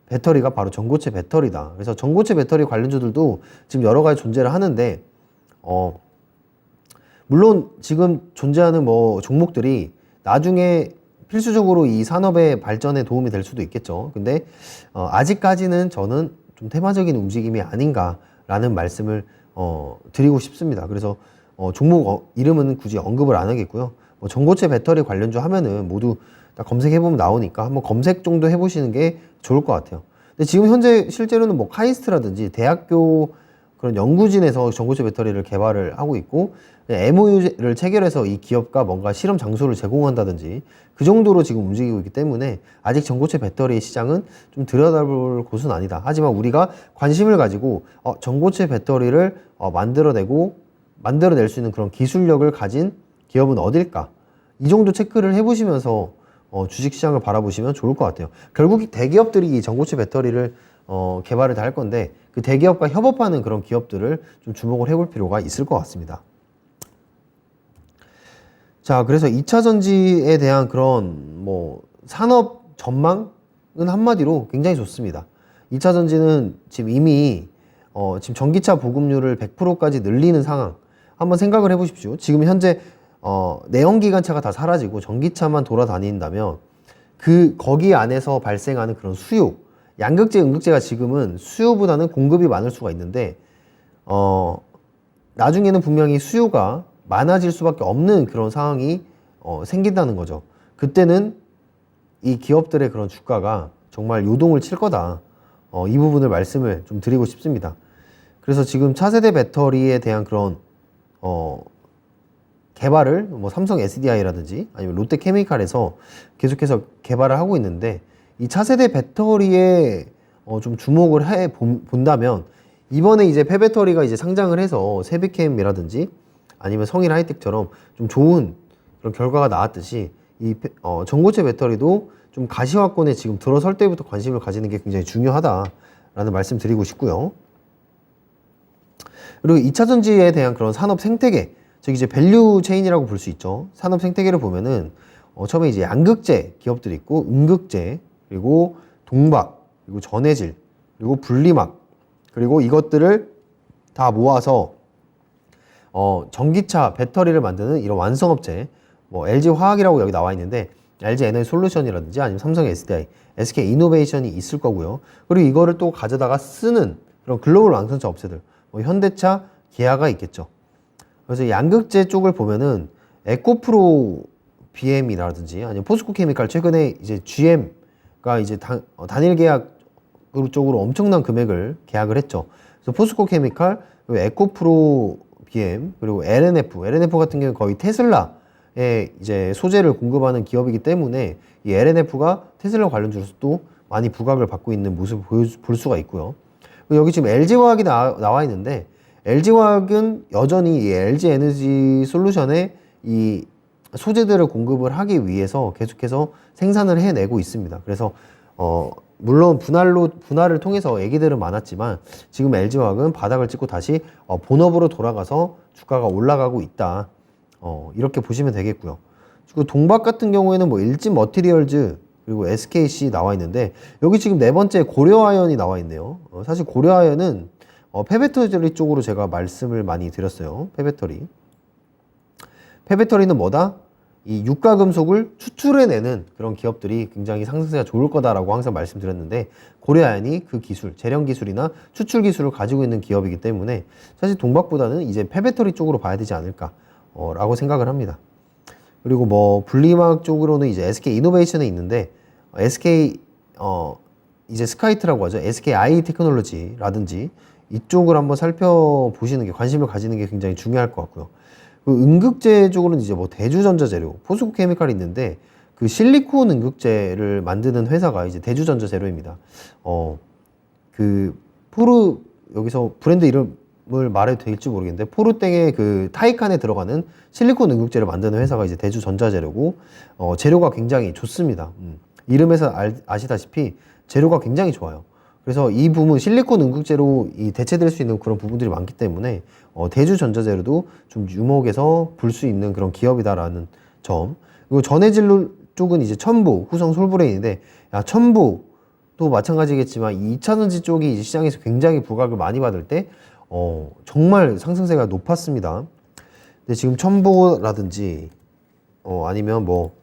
배터리가 바로 전고체 배터리다. 그래서 전고체 배터리 관련주들도 지금 여러 가지 존재를 하는데, 물론 지금 존재하는 종목들이 나중에 필수적으로 이 산업의 발전에 도움이 될 수도 있겠죠. 근데 아직까지는 저는 좀 테마적인 움직임이 아닌가라는 말씀을 드리고 싶습니다. 그래서 종목 이름은 굳이 언급을 안 하겠고요. 전고체 배터리 관련주 하면은 모두 다 검색해보면 나오니까 한번 검색 정도 해보시는 게 좋을 것 같아요. 근데 지금 현재 실제로는 카이스트라든지 대학교 그런 연구진에서 전고체 배터리를 개발을 하고 있고, MOU를 체결해서 이 기업과 뭔가 실험 장소를 제공한다든지 그 정도로 지금 움직이고 있기 때문에 아직 전고체 배터리 시장은 좀 들여다볼 곳은 아니다. 하지만 우리가 관심을 가지고 전고체 배터리를 만들어낼 수 있는 그런 기술력을 가진 기업은 어딜까? 이 정도 체크를 해보시면서 주식시장을 바라보시면 좋을 것 같아요. 결국 대기업들이 이 전고체 배터리를 개발을 다 할 건데, 그 대기업과 협업하는 그런 기업들을 좀 주목을 해볼 필요가 있을 것 같습니다. 자, 그래서 2차 전지에 대한 그런 산업 전망은 한마디로 굉장히 좋습니다. 2차 전지는 지금 이미 지금 전기차 보급률을 100%까지 늘리는 상황 한번 생각을 해보십시오. 지금 현재 내연기관차가 다 사라지고 전기차만 돌아다닌다면 거기 안에서 발생하는 그런 수요, 양극재, 음극재가 지금은 수요보다는 공급이 많을 수가 있는데 나중에는 분명히 수요가 많아질 수밖에 없는 그런 상황이 생긴다는 거죠. 그때는 이 기업들의 그런 주가가 정말 요동을 칠 거다. 이 부분을 말씀을 좀 드리고 싶습니다. 그래서 지금 차세대 배터리에 대한 그런 개발을 뭐 삼성 SDI라든지 아니면 롯데케미칼에서 계속해서 개발을 하고 있는데, 이 차세대 배터리에 좀 주목을 해 본다면, 이번에 이제 폐배터리가 이제 상장을 해서 세비캠이라든지 아니면 성일 하이텍처럼 좀 좋은 그런 결과가 나왔듯이, 이 전고체 배터리도 좀 가시화권에 지금 들어설 때부터 관심을 가지는 게 굉장히 중요하다라는 말씀 드리고 싶고요. 그리고 2차 전지에 대한 그런 산업 생태계, 즉 이제 밸류 체인이라고 볼 수 있죠. 산업 생태계를 보면은 처음에 이제 양극재 기업들이 있고, 음극재, 그리고 동박, 그리고 전해질, 그리고 분리막, 그리고 이것들을 다 모아서 전기차 배터리를 만드는 이런 완성업체, 뭐 LG 화학이라고 여기 나와 있는데 LG 에너지 솔루션이라든지 아니면 삼성 SDI, SK 이노베이션이 있을 거고요. 그리고 이거를 또 가져다가 쓰는 그런 글로벌 완성차 업체들, 뭐 현대차, 기아가 있겠죠. 그래서 양극재 쪽을 보면은 에코프로 BM이라든지 아니면 포스코 케미칼, 최근에 이제 GM가 이제 단일 계약 쪽으로 엄청난 금액을 계약을 했죠. 그래서 포스코 케미칼, 그리고 에코프로 BM, 그리고 LNF 같은 경우는 거의 테슬라에 이제 소재를 공급하는 기업이기 때문에 이 LNF가 테슬라 관련주로서 또 많이 부각을 받고 있는 모습을 볼 수가 있고요. 여기 지금 LG화학이 나와 있는데, LG화학은 여전히 이 LG 에너지 솔루션에 이 소재들을 공급을 하기 위해서 계속해서 생산을 해내고 있습니다. 그래서 물론 분할을 통해서 얘기들은 많았지만 지금 LG화학은 바닥을 찍고 다시 본업으로 돌아가서 주가가 올라가고 있다. 이렇게 보시면 되겠고요. 그리고 동박 같은 경우에는 뭐 일진 머티리얼즈, 그리고 SKC 나와 있는데, 여기 지금 네 번째 고려아연이 나와 있네요. 사실 고려아연은 폐배터리 쪽으로 제가 말씀을 많이 드렸어요. 폐배터리는 뭐다? 이 유가금속을 추출해내는 그런 기업들이 굉장히 상승세가 좋을 거다라고 항상 말씀드렸는데, 고려아연이 그 기술, 재련 기술이나 추출 기술을 가지고 있는 기업이기 때문에 사실 동박보다는 이제 폐배터리 쪽으로 봐야 되지 않을까 라고 생각을 합니다. 그리고 뭐 분리막 쪽으로는 이제 SK 이노베이션에 있는데, SK 이제 스카이트라고 하죠. SKI 테크놀로지라든지 이쪽을 한번 살펴보시는 게, 관심을 가지는 게 굉장히 중요할 것 같고요. 그 음극재 쪽으로는 이제 뭐 대주전자재료, 포스코 케미칼이 있는데, 그 실리콘 음극재를 만드는 회사가 이제 대주전자재료입니다. 여기서 브랜드 이름을 말해도 될지 모르겠는데, 포르땡의 그 타이칸에 들어가는 실리콘 음극재를 만드는 회사가 이제 대주전자재료고, 재료가 굉장히 좋습니다. 이름에서 아시다시피 재료가 굉장히 좋아요. 그래서 이 부분, 실리콘 음극재로 대체될 수 있는 그런 부분들이 많기 때문에 대주전자재료도 좀 유목해서 볼 수 있는 그런 기업이다라는 점. 그리고 전해질 쪽은 이제 첨보, 후성 솔브레인인데, 첨보도 마찬가지겠지만 2차전지 쪽이 이제 시장에서 굉장히 부각을 많이 받을 때 정말 상승세가 높았습니다. 근데 지금 첨보라든지 아니면 뭐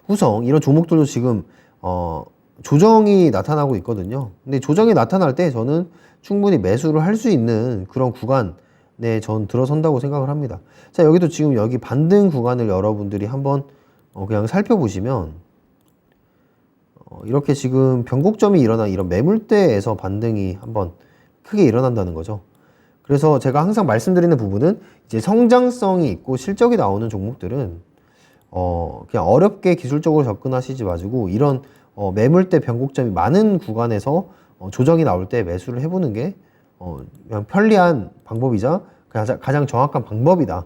후성, 이런 종목들도 지금 조정이 나타나고 있거든요. 근데 조정이 나타날 때 저는 충분히 매수를 할 수 있는 그런 구간에 전 들어선다고 생각을 합니다. 자, 여기도 지금 여기 반등 구간을 여러분들이 한번 그냥 살펴보시면 이렇게 지금 변곡점이 일어난 이런 매물대에서 반등이 한번 크게 일어난다는 거죠. 그래서 제가 항상 말씀드리는 부분은, 이제 성장성이 있고 실적이 나오는 종목들은 그냥 어렵게 기술적으로 접근하시지 마시고, 이런 매물대 변곡점이 많은 구간에서 조정이 나올 때 매수를 해보는 게 그냥 편리한 방법이자 가장 정확한 방법이다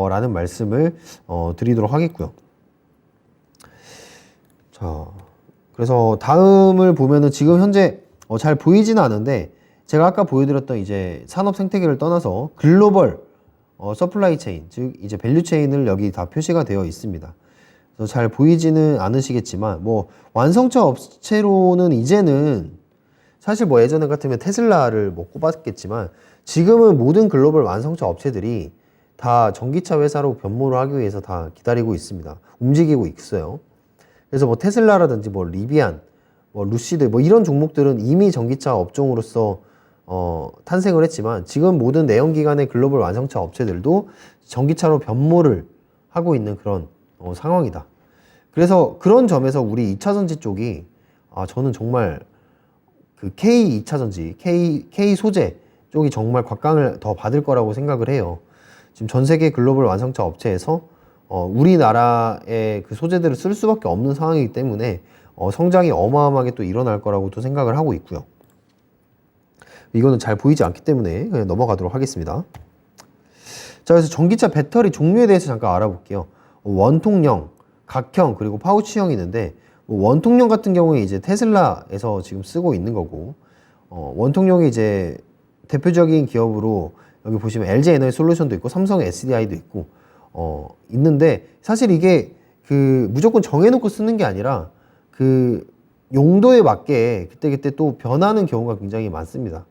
라는 말씀을 드리도록 하겠고요. 자, 그래서 다음을 보면은 지금 현재 잘 보이지는 않은데, 제가 아까 보여드렸던 이제 산업 생태계를 떠나서 글로벌 서플라이 체인, 즉 이제 밸류 체인을 여기 다 표시가 되어 있습니다. 그래서 잘 보이지는 않으시겠지만, 뭐 완성차 업체로는 이제는 사실 뭐 예전에 같으면 테슬라를 뭐 꼽았겠지만, 지금은 모든 글로벌 완성차 업체들이 다 전기차 회사로 변모를 하기 위해서 다 기다리고 있습니다. 움직이고 있어요. 그래서 뭐 테슬라라든지 뭐 리비안, 뭐 루시드 뭐 이런 종목들은 이미 전기차 업종으로서 탄생을 했지만 지금 모든 내연기관의 글로벌 완성차 업체들도 전기차로 변모를 하고 있는 그런 상황이다. 그래서 그런 점에서 우리 2차전지 쪽이 저는 정말 그 K 2차전지, K 소재 쪽이 정말 곽강을 더 받을 거라고 생각을 해요. 지금 전 세계 글로벌 완성차 업체에서 우리나라의 그 소재들을 쓸 수밖에 없는 상황이기 때문에 성장이 어마어마하게 또 일어날 거라고 또 생각을 하고 있고요. 이거는 잘 보이지 않기 때문에 그냥 넘어가도록 하겠습니다. 자, 그래서 전기차 배터리 종류에 대해서 잠깐 알아볼게요. 원통형, 각형, 그리고 파우치형이 있는데 원통형 같은 경우에 이제 테슬라에서 지금 쓰고 있는 거고 원통형이 이제 대표적인 기업으로 여기 보시면 LG 에너지 솔루션도 있고 삼성 SDI도 있고 있는데 사실 이게 그 무조건 정해놓고 쓰는 게 아니라 그 용도에 맞게 그때그때 또 변하는 경우가 굉장히 많습니다.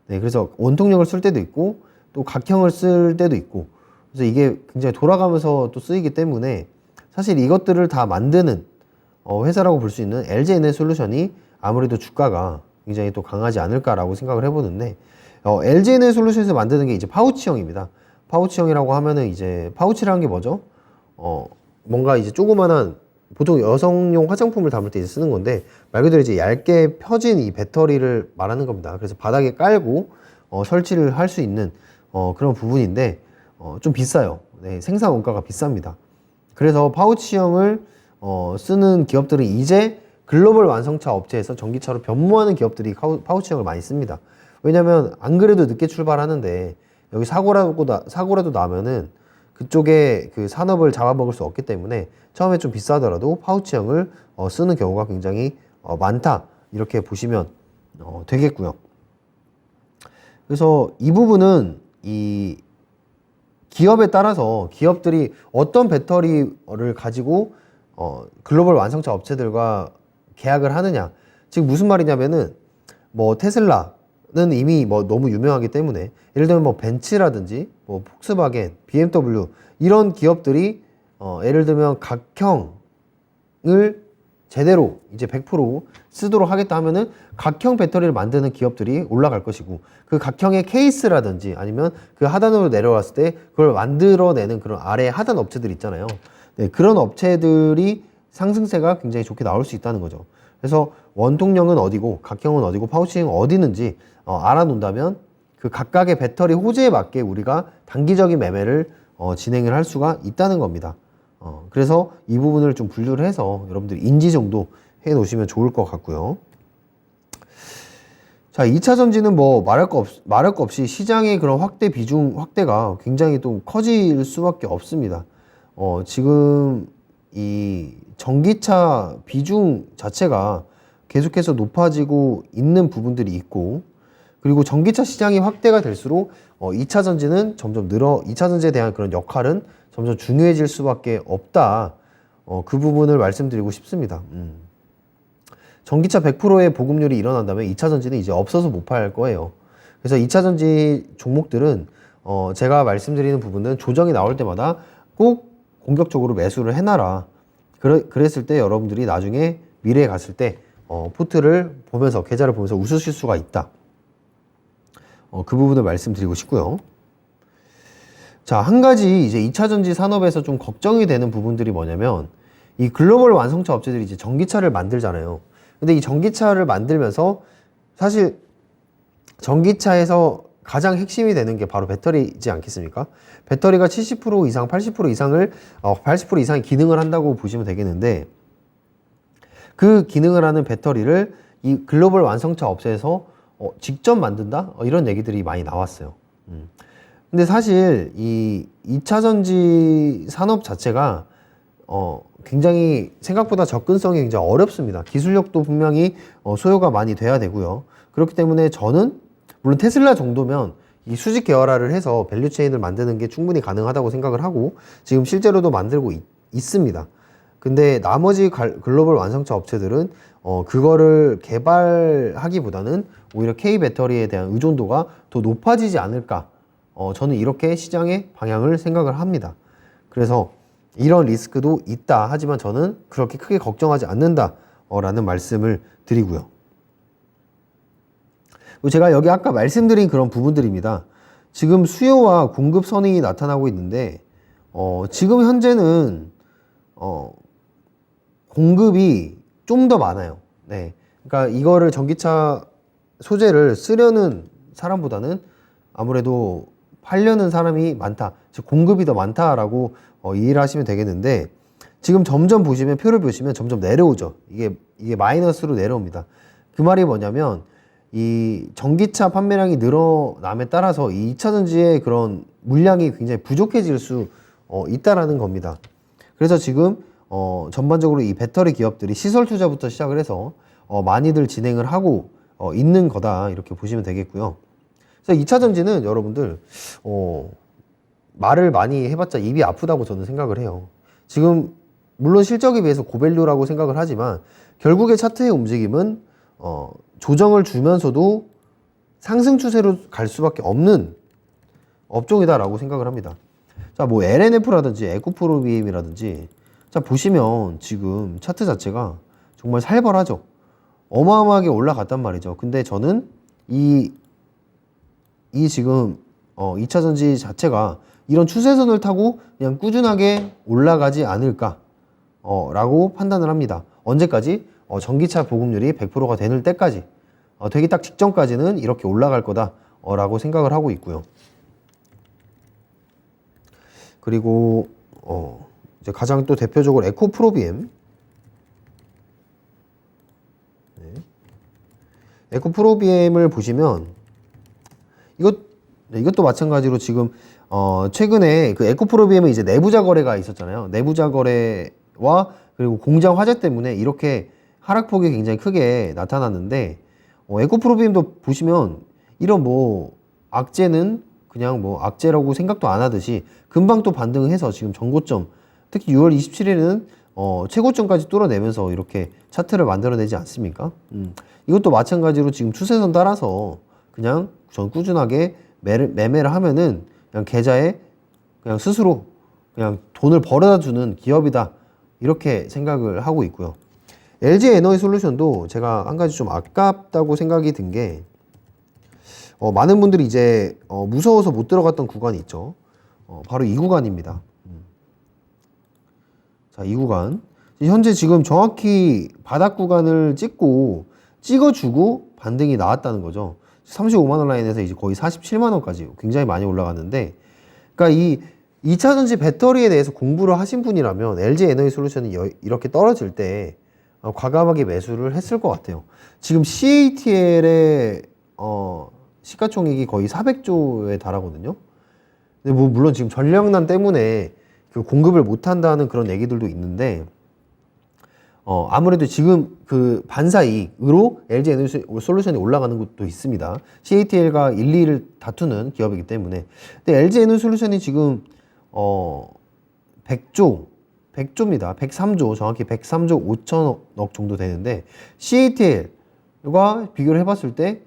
네, 그래서 원통형을 쓸 때도 있고 또 각형을 쓸 때도 있고 그래서 이게 굉장히 돌아가면서 또 쓰이기 때문에 사실 이것들을 다 만드는 회사라고 볼 수 있는 LG 에너지 솔루션이 아무래도 주가가 굉장히 또 강하지 않을까라고 생각을 해보는데 LG 에너지 솔루션에서 만드는 게 이제 파우치형입니다. 파우치형이라고 하면은 이제 파우치라는 게 뭐죠? 뭔가 이제 조그만한 보통 여성용 화장품을 담을 때 이제 쓰는 건데 말 그대로 이제 얇게 펴진 이 배터리를 말하는 겁니다. 그래서 바닥에 깔고 설치를 할 수 있는 그런 부분인데 좀 비싸요. 네, 생산 원가가 비쌉니다. 그래서 파우치형을 쓰는 기업들은 이제 글로벌 완성차 업체에서 전기차로 변모하는 기업들이 파우치형을 많이 씁니다. 왜냐면 안 그래도 늦게 출발하는데 여기 사고라도 나면은 그쪽에 그 산업을 잡아먹을 수 없기 때문에 처음에 좀 비싸더라도 파우치형을 쓰는 경우가 굉장히 많다 이렇게 보시면 되겠고요. 그래서 이 부분은 이 기업에 따라서 기업들이 어떤 배터리를 가지고 글로벌 완성차 업체들과 계약을 하느냐. 지금 무슨 말이냐면은 뭐 테슬라는 이미 뭐 너무 유명하기 때문에 예를 들면 뭐 벤츠라든지 뭐 폭스바겐, BMW 이런 기업들이 예를 들면 각형을 제대로 이제 100% 쓰도록 하겠다 하면은 각형 배터리를 만드는 기업들이 올라갈 것이고 그 각형의 케이스라든지 아니면 그 하단으로 내려왔을 때 그걸 만들어내는 그런 아래 하단 업체들 있잖아요. 네, 그런 업체들이 상승세가 굉장히 좋게 나올 수 있다는 거죠. 그래서 원통형은 어디고 각형은 어디고 파우치형은 어디 있는지 알아놓는다면 그 각각의 배터리 호재에 맞게 우리가 단기적인 매매를 진행을 할 수가 있다는 겁니다. 그래서 이 부분을 좀 분류를 해서 여러분들이 인지 정도 해 놓으시면 좋을 것 같고요. 자, 2차 전지는 뭐 말할 거 없이 시장의 그런 확대가 굉장히 또 커질 수밖에 없습니다. 지금 이 전기차 비중 자체가 계속해서 높아지고 있는 부분들이 있고 그리고 전기차 시장이 확대가 될수록 2차 전지는 점점 2차 전지에 대한 그런 역할은 점점 중요해질 수밖에 없다. 그 부분을 말씀드리고 싶습니다. 전기차 100%의 보급률이 일어난다면 2차 전지는 이제 없어서 못 팔 거예요. 그래서 2차 전지 종목들은 제가 말씀드리는 부분은 조정이 나올 때마다 꼭 공격적으로 매수를 해놔라. 그랬을 때 여러분들이 나중에 미래에 갔을 때 포트를 보면서 계좌를 보면서 웃으실 수가 있다. 그 부분을 말씀드리고 싶고요. 자, 한 가지 이제 2차 전지 산업에서 좀 걱정이 되는 부분들이 뭐냐면 이 글로벌 완성차 업체들이 이제 전기차를 만들잖아요. 근데 이 전기차를 만들면서 사실 전기차에서 가장 핵심이 되는 게 바로 배터리이지 않겠습니까? 배터리가 70% 이상, 80% 이상의 기능을 한다고 보시면 되겠는데 그 기능을 하는 배터리를 이 글로벌 완성차 업체에서 직접 만든다? 이런 얘기들이 많이 나왔어요. 근데 사실 이 2차 전지 산업 자체가 굉장히 생각보다 접근성이 굉장히 어렵습니다. 기술력도 분명히 소요가 많이 돼야 되고요. 그렇기 때문에 저는 물론 테슬라 정도면 이 수직 계열화를 해서 밸류체인을 만드는 게 충분히 가능하다고 생각을 하고 지금 실제로도 만들고 있습니다. 근데 나머지 글로벌 완성차 업체들은 그거를 개발하기보다는 오히려 K 배터리에 대한 의존도가 더 높아지지 않을까. 저는 이렇게 시장의 방향을 생각을 합니다. 그래서 이런 리스크도 있다. 하지만 저는 그렇게 크게 걱정하지 않는다. 라는 말씀을 드리고요. 그리고 제가 여기 아까 말씀드린 그런 부분들입니다. 지금 수요와 공급 선행이 나타나고 있는데 지금 현재는 공급이 좀 더 많아요. 네. 그러니까 이거를 전기차 소재를 쓰려는 사람보다는 아무래도 팔려는 사람이 많다. 즉 공급이 더 많다라고 이해를 하시면 되겠는데 지금 점점 보시면 표를 보시면 점점 내려오죠. 이게 마이너스로 내려옵니다. 그 말이 뭐냐면 이 전기차 판매량이 늘어남에 따라서 이 2차 전지의 그런 물량이 굉장히 부족해질 수 있다라는 겁니다. 그래서 지금 전반적으로 이 배터리 기업들이 시설 투자부터 시작을 해서 많이들 진행을 하고 있는 거다 이렇게 보시면 되겠고요. 그래서 2차 전지는 여러분들 말을 많이 해봤자 입이 아프다고 저는 생각을 해요. 지금 물론 실적에 비해서 고밸류라고 생각을 하지만 결국에 차트의 움직임은 조정을 주면서도 상승 추세로 갈 수밖에 없는 업종이다라고 생각을 합니다. 자, 뭐 LNF라든지 에코프로비엠이라든지 자 보시면 지금 차트 자체가 정말 살벌하죠. 어마어마하게 올라갔단 말이죠. 근데 저는 이 지금 2차 전지 자체가 이런 추세선을 타고 그냥 꾸준하게 올라가지 않을까 라고 판단을 합니다. 언제까지? 전기차 보급률이 100%가 되는 때까지 되기 딱 직전까지는 이렇게 올라갈 거다 라고 생각을 하고 있고요. 그리고 이제 가장 또 대표적으로 에코프로비엠. 네. 에코프로비엠을 보시면 이것도 마찬가지로 지금 최근에 그 에코프로비엠은 이제 내부자 거래가 있었잖아요. 내부자 거래와 그리고 공장 화재 때문에 이렇게 하락폭이 굉장히 크게 나타났는데 에코프로비엠도 보시면 이런 뭐 악재는 그냥 뭐 악재라고 생각도 안 하듯이 금방 또 반등을 해서 지금 전고점 특히 6월 27일에는 최고점까지 뚫어내면서 이렇게 차트를 만들어내지 않습니까? 이것도 마찬가지로 지금 추세선 따라서 그냥 전 꾸준하게 매매를 하면은 그냥 계좌에 그냥 스스로 그냥 돈을 벌어다 주는 기업이다 이렇게 생각을 하고 있고요. LG 에너지 솔루션도 제가 한 가지 좀 아깝다고 생각이 든 게 많은 분들이 이제 무서워서 못 들어갔던 구간이 있죠. 바로 이 구간입니다. 자, 이 구간 현재 지금 정확히 바닥 구간을 찍어주고 반등이 나왔다는 거죠. 35만원 라인에서 이제 거의 47만원까지 굉장히 많이 올라갔는데, 그러니까 이 2차 전지 배터리에 대해서 공부를 하신 분이라면 LG 에너지 솔루션이 이렇게 떨어질 때 과감하게 매수를 했을 것 같아요. 지금 CATL의 시가총액이 거의 400조에 달하거든요. 근데 뭐 물론 지금 전력난 때문에 그 공급을 못 한다는 그런 얘기들도 있는데 아무래도 지금 그 반사이익으로 LG 에너지 솔루션이 올라가는 것도 있습니다. CATL과 1, 2를 다투는 기업이기 때문에. 근데 LG 에너지 솔루션이 지금 100조입니다. 103조, 정확히 103조 5천억 정도 되는데 CATL과 비교를 해봤을 때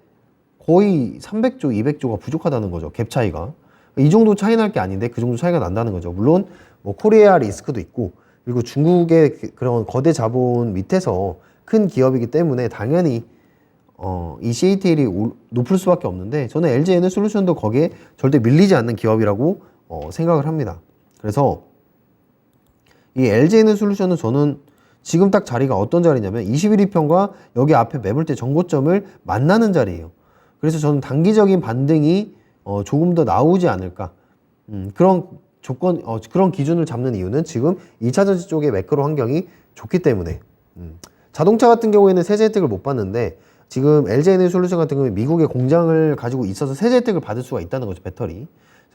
거의 300조, 200조가 부족하다는 거죠. 갭 차이가. 이 정도 차이 날 게 아닌데 그 정도 차이가 난다는 거죠. 물론 뭐 코리아 리스크도 있고 그리고 중국의 그런 거대 자본 밑에서 큰 기업이기 때문에 당연히 이 CATL이 높을 수밖에 없는데 저는 LG 에너지 솔루션도 거기에 절대 밀리지 않는 기업이라고 생각을 합니다. 그래서 이 LG 에너지 솔루션은 저는 지금 딱 자리가 어떤 자리냐면 21일평과 여기 앞에 매물대 정고점을 만나는 자리예요. 그래서 저는 단기적인 반등이 조금 더 나오지 않을까. 그런 조건, 그런 기준을 잡는 이유는 지금 2차 전지 쪽의 매크로 환경이 좋기 때문에. 자동차 같은 경우에는 세제 혜택을 못 받는데 지금 LG 에너지 솔루션 같은 경우에 미국의 공장을 가지고 있어서 세제 혜택을 받을 수가 있다는 거죠, 배터리.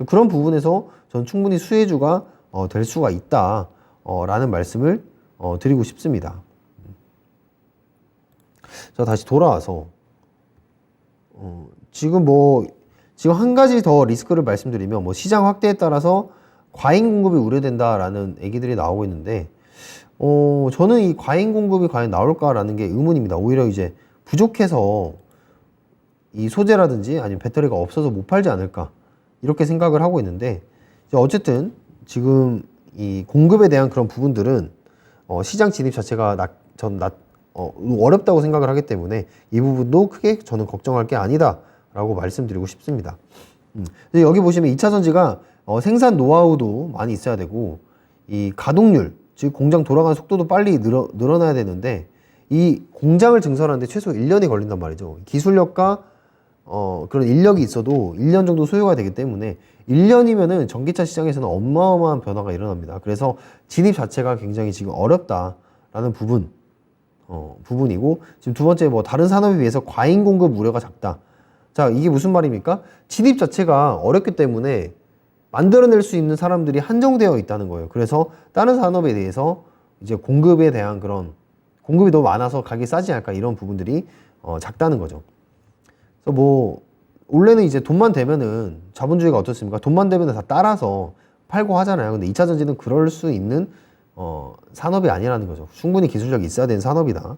그런 부분에서 저는 충분히 수혜주가 될 수가 있다. 라는 말씀을 드리고 싶습니다. 자, 다시 돌아와서 지금 한 가지 더 리스크를 말씀드리면 뭐 시장 확대에 따라서 과잉 공급이 우려된다라는 얘기들이 나오고 있는데 저는 이 과잉 공급이 과연 나올까라는 게 의문입니다. 오히려 이제 부족해서 이 소재라든지 아니면 배터리가 없어서 못 팔지 않을까 이렇게 생각을 하고 있는데 어쨌든 지금 이 공급에 대한 그런 부분들은 시장 진입 자체가 어렵다고 생각을 하기 때문에 이 부분도 크게 저는 걱정할 게 아니다 라고 말씀드리고 싶습니다. 근데 여기 보시면 2차 전지가 생산 노하우도 많이 있어야 되고 이 가동률, 즉 공장 돌아가는 속도도 빨리 늘어나야 되는데 이 공장을 증설하는데 최소 1년이 걸린단 말이죠. 기술력과 그런 인력이 있어도 1년 정도 소요가 되기 때문에 1년이면은 전기차 시장에서는 어마어마한 변화가 일어납니다. 그래서 진입 자체가 굉장히 지금 어렵다라는 부분이고, 지금 두 번째 뭐 다른 산업에 비해서 과잉 공급 우려가 작다. 자, 이게 무슨 말입니까? 진입 자체가 어렵기 때문에 만들어낼 수 있는 사람들이 한정되어 있다는 거예요. 그래서 다른 산업에 대해서 이제 공급에 대한 그런 공급이 너무 많아서 가격이 싸지 않을까 이런 부분들이 작다는 거죠. 그래서 뭐 원래는 이제 돈만 되면은 자본주의가 어떻습니까? 돈만 되면은 다 따라서 팔고 하잖아요. 근데 2차 전지는 그럴 수 있는 산업이 아니라는 거죠. 충분히 기술력이 있어야 되는 산업이다.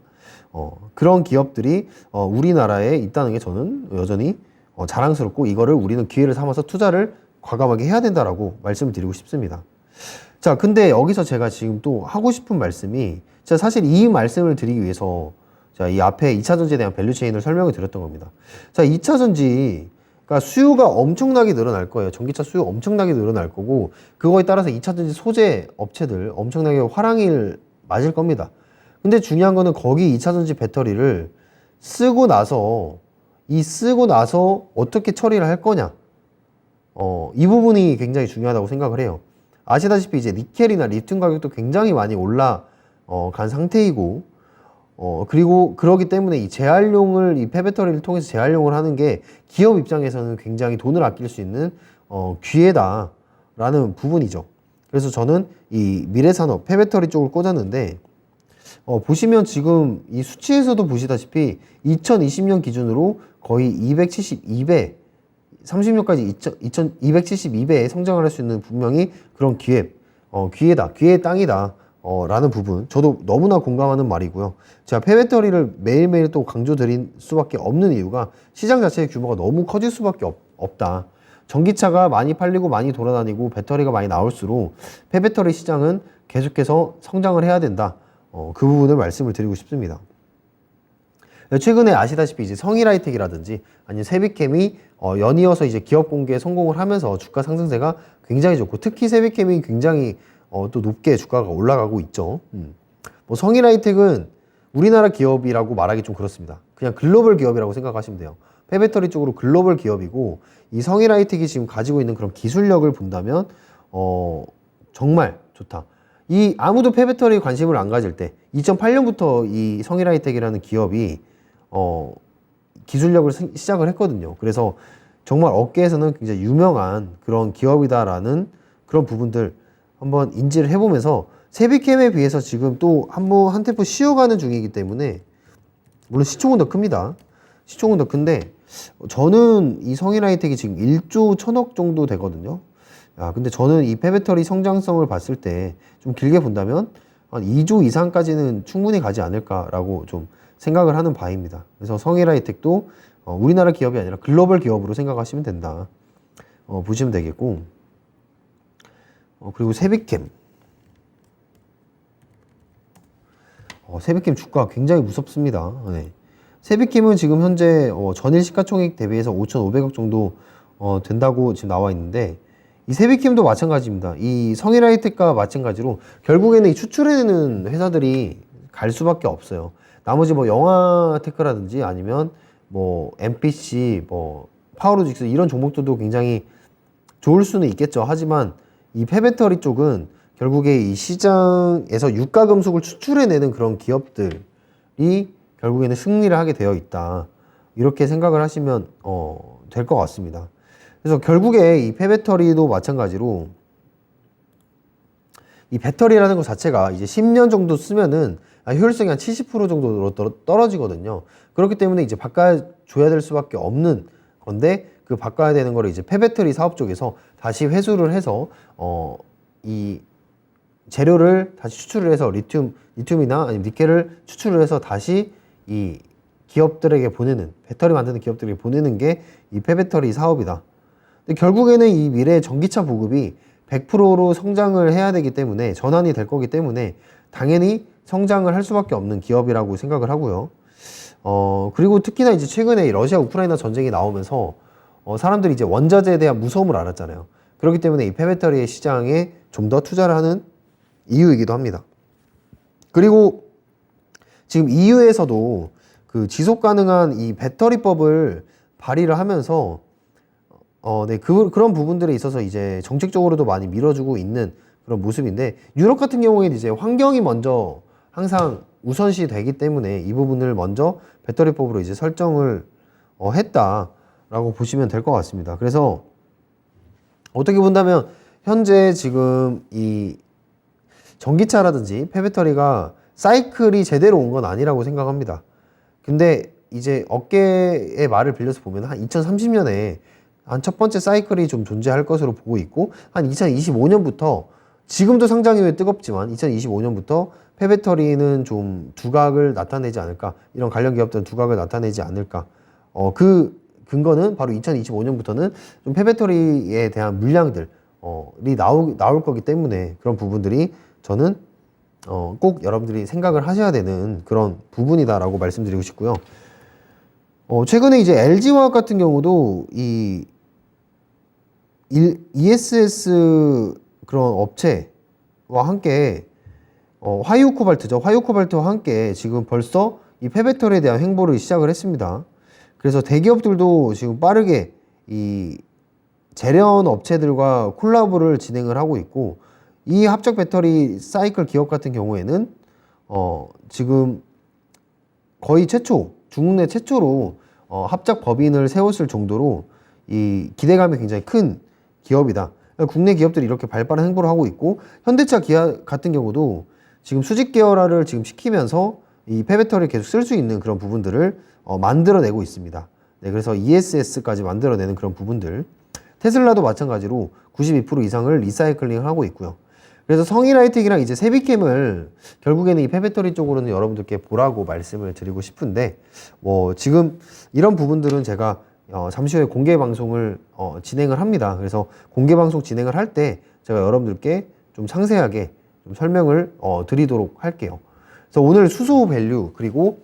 그런 기업들이 우리나라에 있다는 게 저는 여전히 자랑스럽고 이거를 우리는 기회를 삼아서 투자를 과감하게 해야 된다라고 말씀을 드리고 싶습니다. 자, 근데 여기서 제가 지금 또 하고 싶은 말씀이, 제가 사실 이 말씀을 드리기 위해서 자, 이 앞에 2차 전지에 대한 밸류체인을 설명을 드렸던 겁니다. 자, 2차 전지가 수요가 엄청나게 늘어날 거예요. 전기차 수요 엄청나게 늘어날 거고, 그거에 따라서 2차 전지 소재 업체들 엄청나게 화랑을 맞을 겁니다. 근데 중요한 거는 거기 2차 전지 배터리를 쓰고 나서 어떻게 처리를 할 거냐. 이 부분이 굉장히 중요하다고 생각을 해요. 아시다시피 이제 니켈이나 리튬 가격도 굉장히 많이 올라간 상태이고, 그리고 그러기 때문에 이 재활용을, 이 폐배터리를 통해서 재활용을 하는 게 기업 입장에서는 굉장히 돈을 아낄 수 있는 기회다라는 부분이죠. 그래서 저는 이 미래산업 폐배터리 쪽을 꽂았는데, 보시면 지금 이 수치에서도 보시다시피 2020년 기준으로 거의 272배, 30년까지 272배의 성장을 할 수 있는 분명히 그런 기회다, 기회의 땅이다. 라는 부분, 저도 너무나 공감하는 말이고요. 제가 폐배터리를 매일매일 또 강조드린 수밖에 없는 이유가 시장 자체의 규모가 너무 커질 수밖에 없다. 전기차가 많이 팔리고 많이 돌아다니고 배터리가 많이 나올수록 폐배터리 시장은 계속해서 성장을 해야 된다. 그 부분을 말씀을 드리고 싶습니다. 최근에 아시다시피 이제 성일하이텍이라든지 아니면 세비캠이 연이어서 이제 기업 공개에 성공을 하면서 주가 상승세가 굉장히 좋고, 특히 세비캠이 굉장히 또 높게 주가가 올라가고 있죠. 뭐 성일하이텍은 우리나라 기업이라고 말하기 좀 그렇습니다. 그냥 글로벌 기업이라고 생각하시면 돼요. 폐배터리 쪽으로 글로벌 기업이고, 이 성일하이텍이 지금 가지고 있는 그런 기술력을 본다면 정말 좋다. 이 아무도 폐배터리에 관심을 안 가질 때 2008년부터 이 성일하이텍이라는 기업이 기술력을 시작을 했거든요. 그래서 정말 업계에서는 굉장히 유명한 그런 기업이다라는 그런 부분들 한번 인지를 해보면서, 세비캠에 비해서 지금 또 한 템포 쉬어가는 중이기 때문에, 물론 시총은 더 큽니다. 시총은 더 큰데 저는 이 성일하이텍이 지금 1조 1000억 정도 되거든요. 근데 저는 이 폐배터리 성장성을 봤을 때 좀 길게 본다면 한 2조 이상까지는 충분히 가지 않을까라고 좀 생각을 하는 바입니다. 그래서 성일하이텍도 우리나라 기업이 아니라 글로벌 기업으로 생각하시면 된다. 보시면 되겠고, 그리고 세비캠. 세비캠 주가 굉장히 무섭습니다. 네. 세비캠은 지금 현재 전일 시가총액 대비해서 5,500억 정도 된다고 지금 나와 있는데, 이 세비캠도 마찬가지입니다. 이 성일하이텍과 마찬가지로 결국에는 이 추출해내는 회사들이 갈 수밖에 없어요. 나머지 뭐 영화테크라든지 아니면 뭐 MPC, 뭐 파워로직스 이런 종목들도 굉장히 좋을 수는 있겠죠. 하지만 이 폐배터리 쪽은 결국에 이 시장에서 유가금속을 추출해내는 그런 기업들이 결국에는 승리를 하게 되어 있다. 이렇게 생각을 하시면 될 것 같습니다. 그래서 결국에 이 폐배터리도 마찬가지로 이 배터리라는 것 자체가 이제 10년 정도 쓰면은 효율성이 한 70% 정도로 떨어지거든요. 그렇기 때문에 이제 바꿔줘야 될 수밖에 없는 건데, 그 바꿔야 되는 거를 이제 폐배터리 사업 쪽에서 다시 회수를 해서 이 재료를 다시 추출을 해서 리튬이나 아니면 니켈을 추출을 해서 다시 이 기업들에게 보내는, 배터리 만드는 기업들에게 보내는 게 이 폐배터리 사업이다. 근데 결국에는 이 미래의 전기차 보급이 100%로 성장을 해야 되기 때문에, 전환이 될 거기 때문에 당연히 성장을 할 수밖에 없는 기업이라고 생각을 하고요. 그리고 특히나 이제 최근에 러시아 우크라이나 전쟁이 나오면서 사람들이 이제 원자재에 대한 무서움을 알았잖아요. 그렇기 때문에 이 폐배터리의 시장에 좀 더 투자를 하는 이유이기도 합니다. 그리고 지금 EU에서도 그 지속 가능한 이 배터리법을 발의를 하면서 그런 부분들에 있어서 이제 정책적으로도 많이 밀어주고 있는 그런 모습인데, 유럽 같은 경우에는 이제 환경이 먼저 항상 우선시 되기 때문에 이 부분을 먼저 배터리법으로 이제 설정을 했다라고 보시면 될 것 같습니다. 그래서 어떻게 본다면 현재 지금 이 전기차라든지 폐배터리가 사이클이 제대로 온 건 아니라고 생각합니다. 근데 이제 업계의 말을 빌려서 보면 한 2030년에 한 첫 번째 사이클이 좀 존재할 것으로 보고 있고, 한 2025년부터 지금도 상장이 왜 뜨겁지만 2025년부터 폐배터리는 좀 두각을 나타내지 않을까, 이런 관련 기업들은 두각을 나타내지 않을까. 그 근거는 바로 2025년부터는 좀 폐배터리에 대한 물량들이 나올 거기 때문에 그런 부분들이 저는 꼭 여러분들이 생각을 하셔야 되는 그런 부분이다라고 말씀드리고 싶고요. 최근에 이제 LG화학 같은 경우도 이 ESS 그런 업체와 함께 화이오 코발트죠. 화이오 코발트와 함께 지금 벌써 이 폐배터리에 대한 행보를 시작을 했습니다. 그래서 대기업들도 지금 빠르게 이 재련 업체들과 콜라보를 진행을 하고 있고, 이 합적 배터리 사이클 기업 같은 경우에는 지금 거의 중국 내 최초로 합작 법인을 세웠을 정도로 이 기대감이 굉장히 큰 기업이다. 국내 기업들이 이렇게 발빠른 행보를 하고 있고, 현대차 기아 같은 경우도 지금 수직 계열화를 지금 시키면서 이 폐배터리를 계속 쓸 수 있는 그런 부분들을 만들어내고 있습니다. 네, 그래서 ESS까지 만들어내는 그런 부분들. 테슬라도 마찬가지로 92% 이상을 리사이클링을 하고 있고요. 그래서 성일하이텍이랑 이제 세비캠을 결국에는 이 폐배터리 쪽으로는 여러분들께 보라고 말씀을 드리고 싶은데, 지금 이런 부분들은 제가 잠시 후에 공개 방송을 진행을 합니다. 그래서 공개 방송 진행을 할 때 제가 여러분들께 좀 상세하게 좀 설명을 드리도록 할게요. 그래서 오늘 수소 밸류, 그리고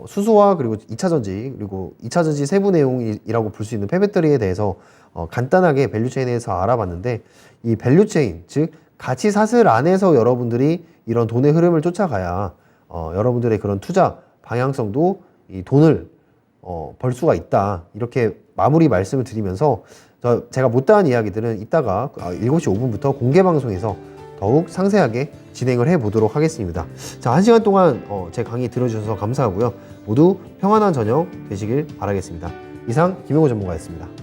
수소와 그리고 2차전지, 그리고 2차전지 세부 내용이라고 볼 수 있는 폐배터리에 대해서 간단하게 밸류체인에 대해서 알아봤는데, 이 밸류체인, 즉 가치 사슬 안에서 여러분들이 이런 돈의 흐름을 쫓아가야 여러분들의 그런 투자 방향성도 이 돈을 벌 수가 있다, 이렇게 마무리 말씀을 드리면서 제가 못다한 이야기들은 이따가 7시 5분부터 공개 방송에서 더욱 상세하게 진행을 해 보도록 하겠습니다. 자, 1시간 동안 제 강의 들어주셔서 감사하고요. 모두 평안한 저녁 되시길 바라겠습니다. 이상 김용호 전문가였습니다.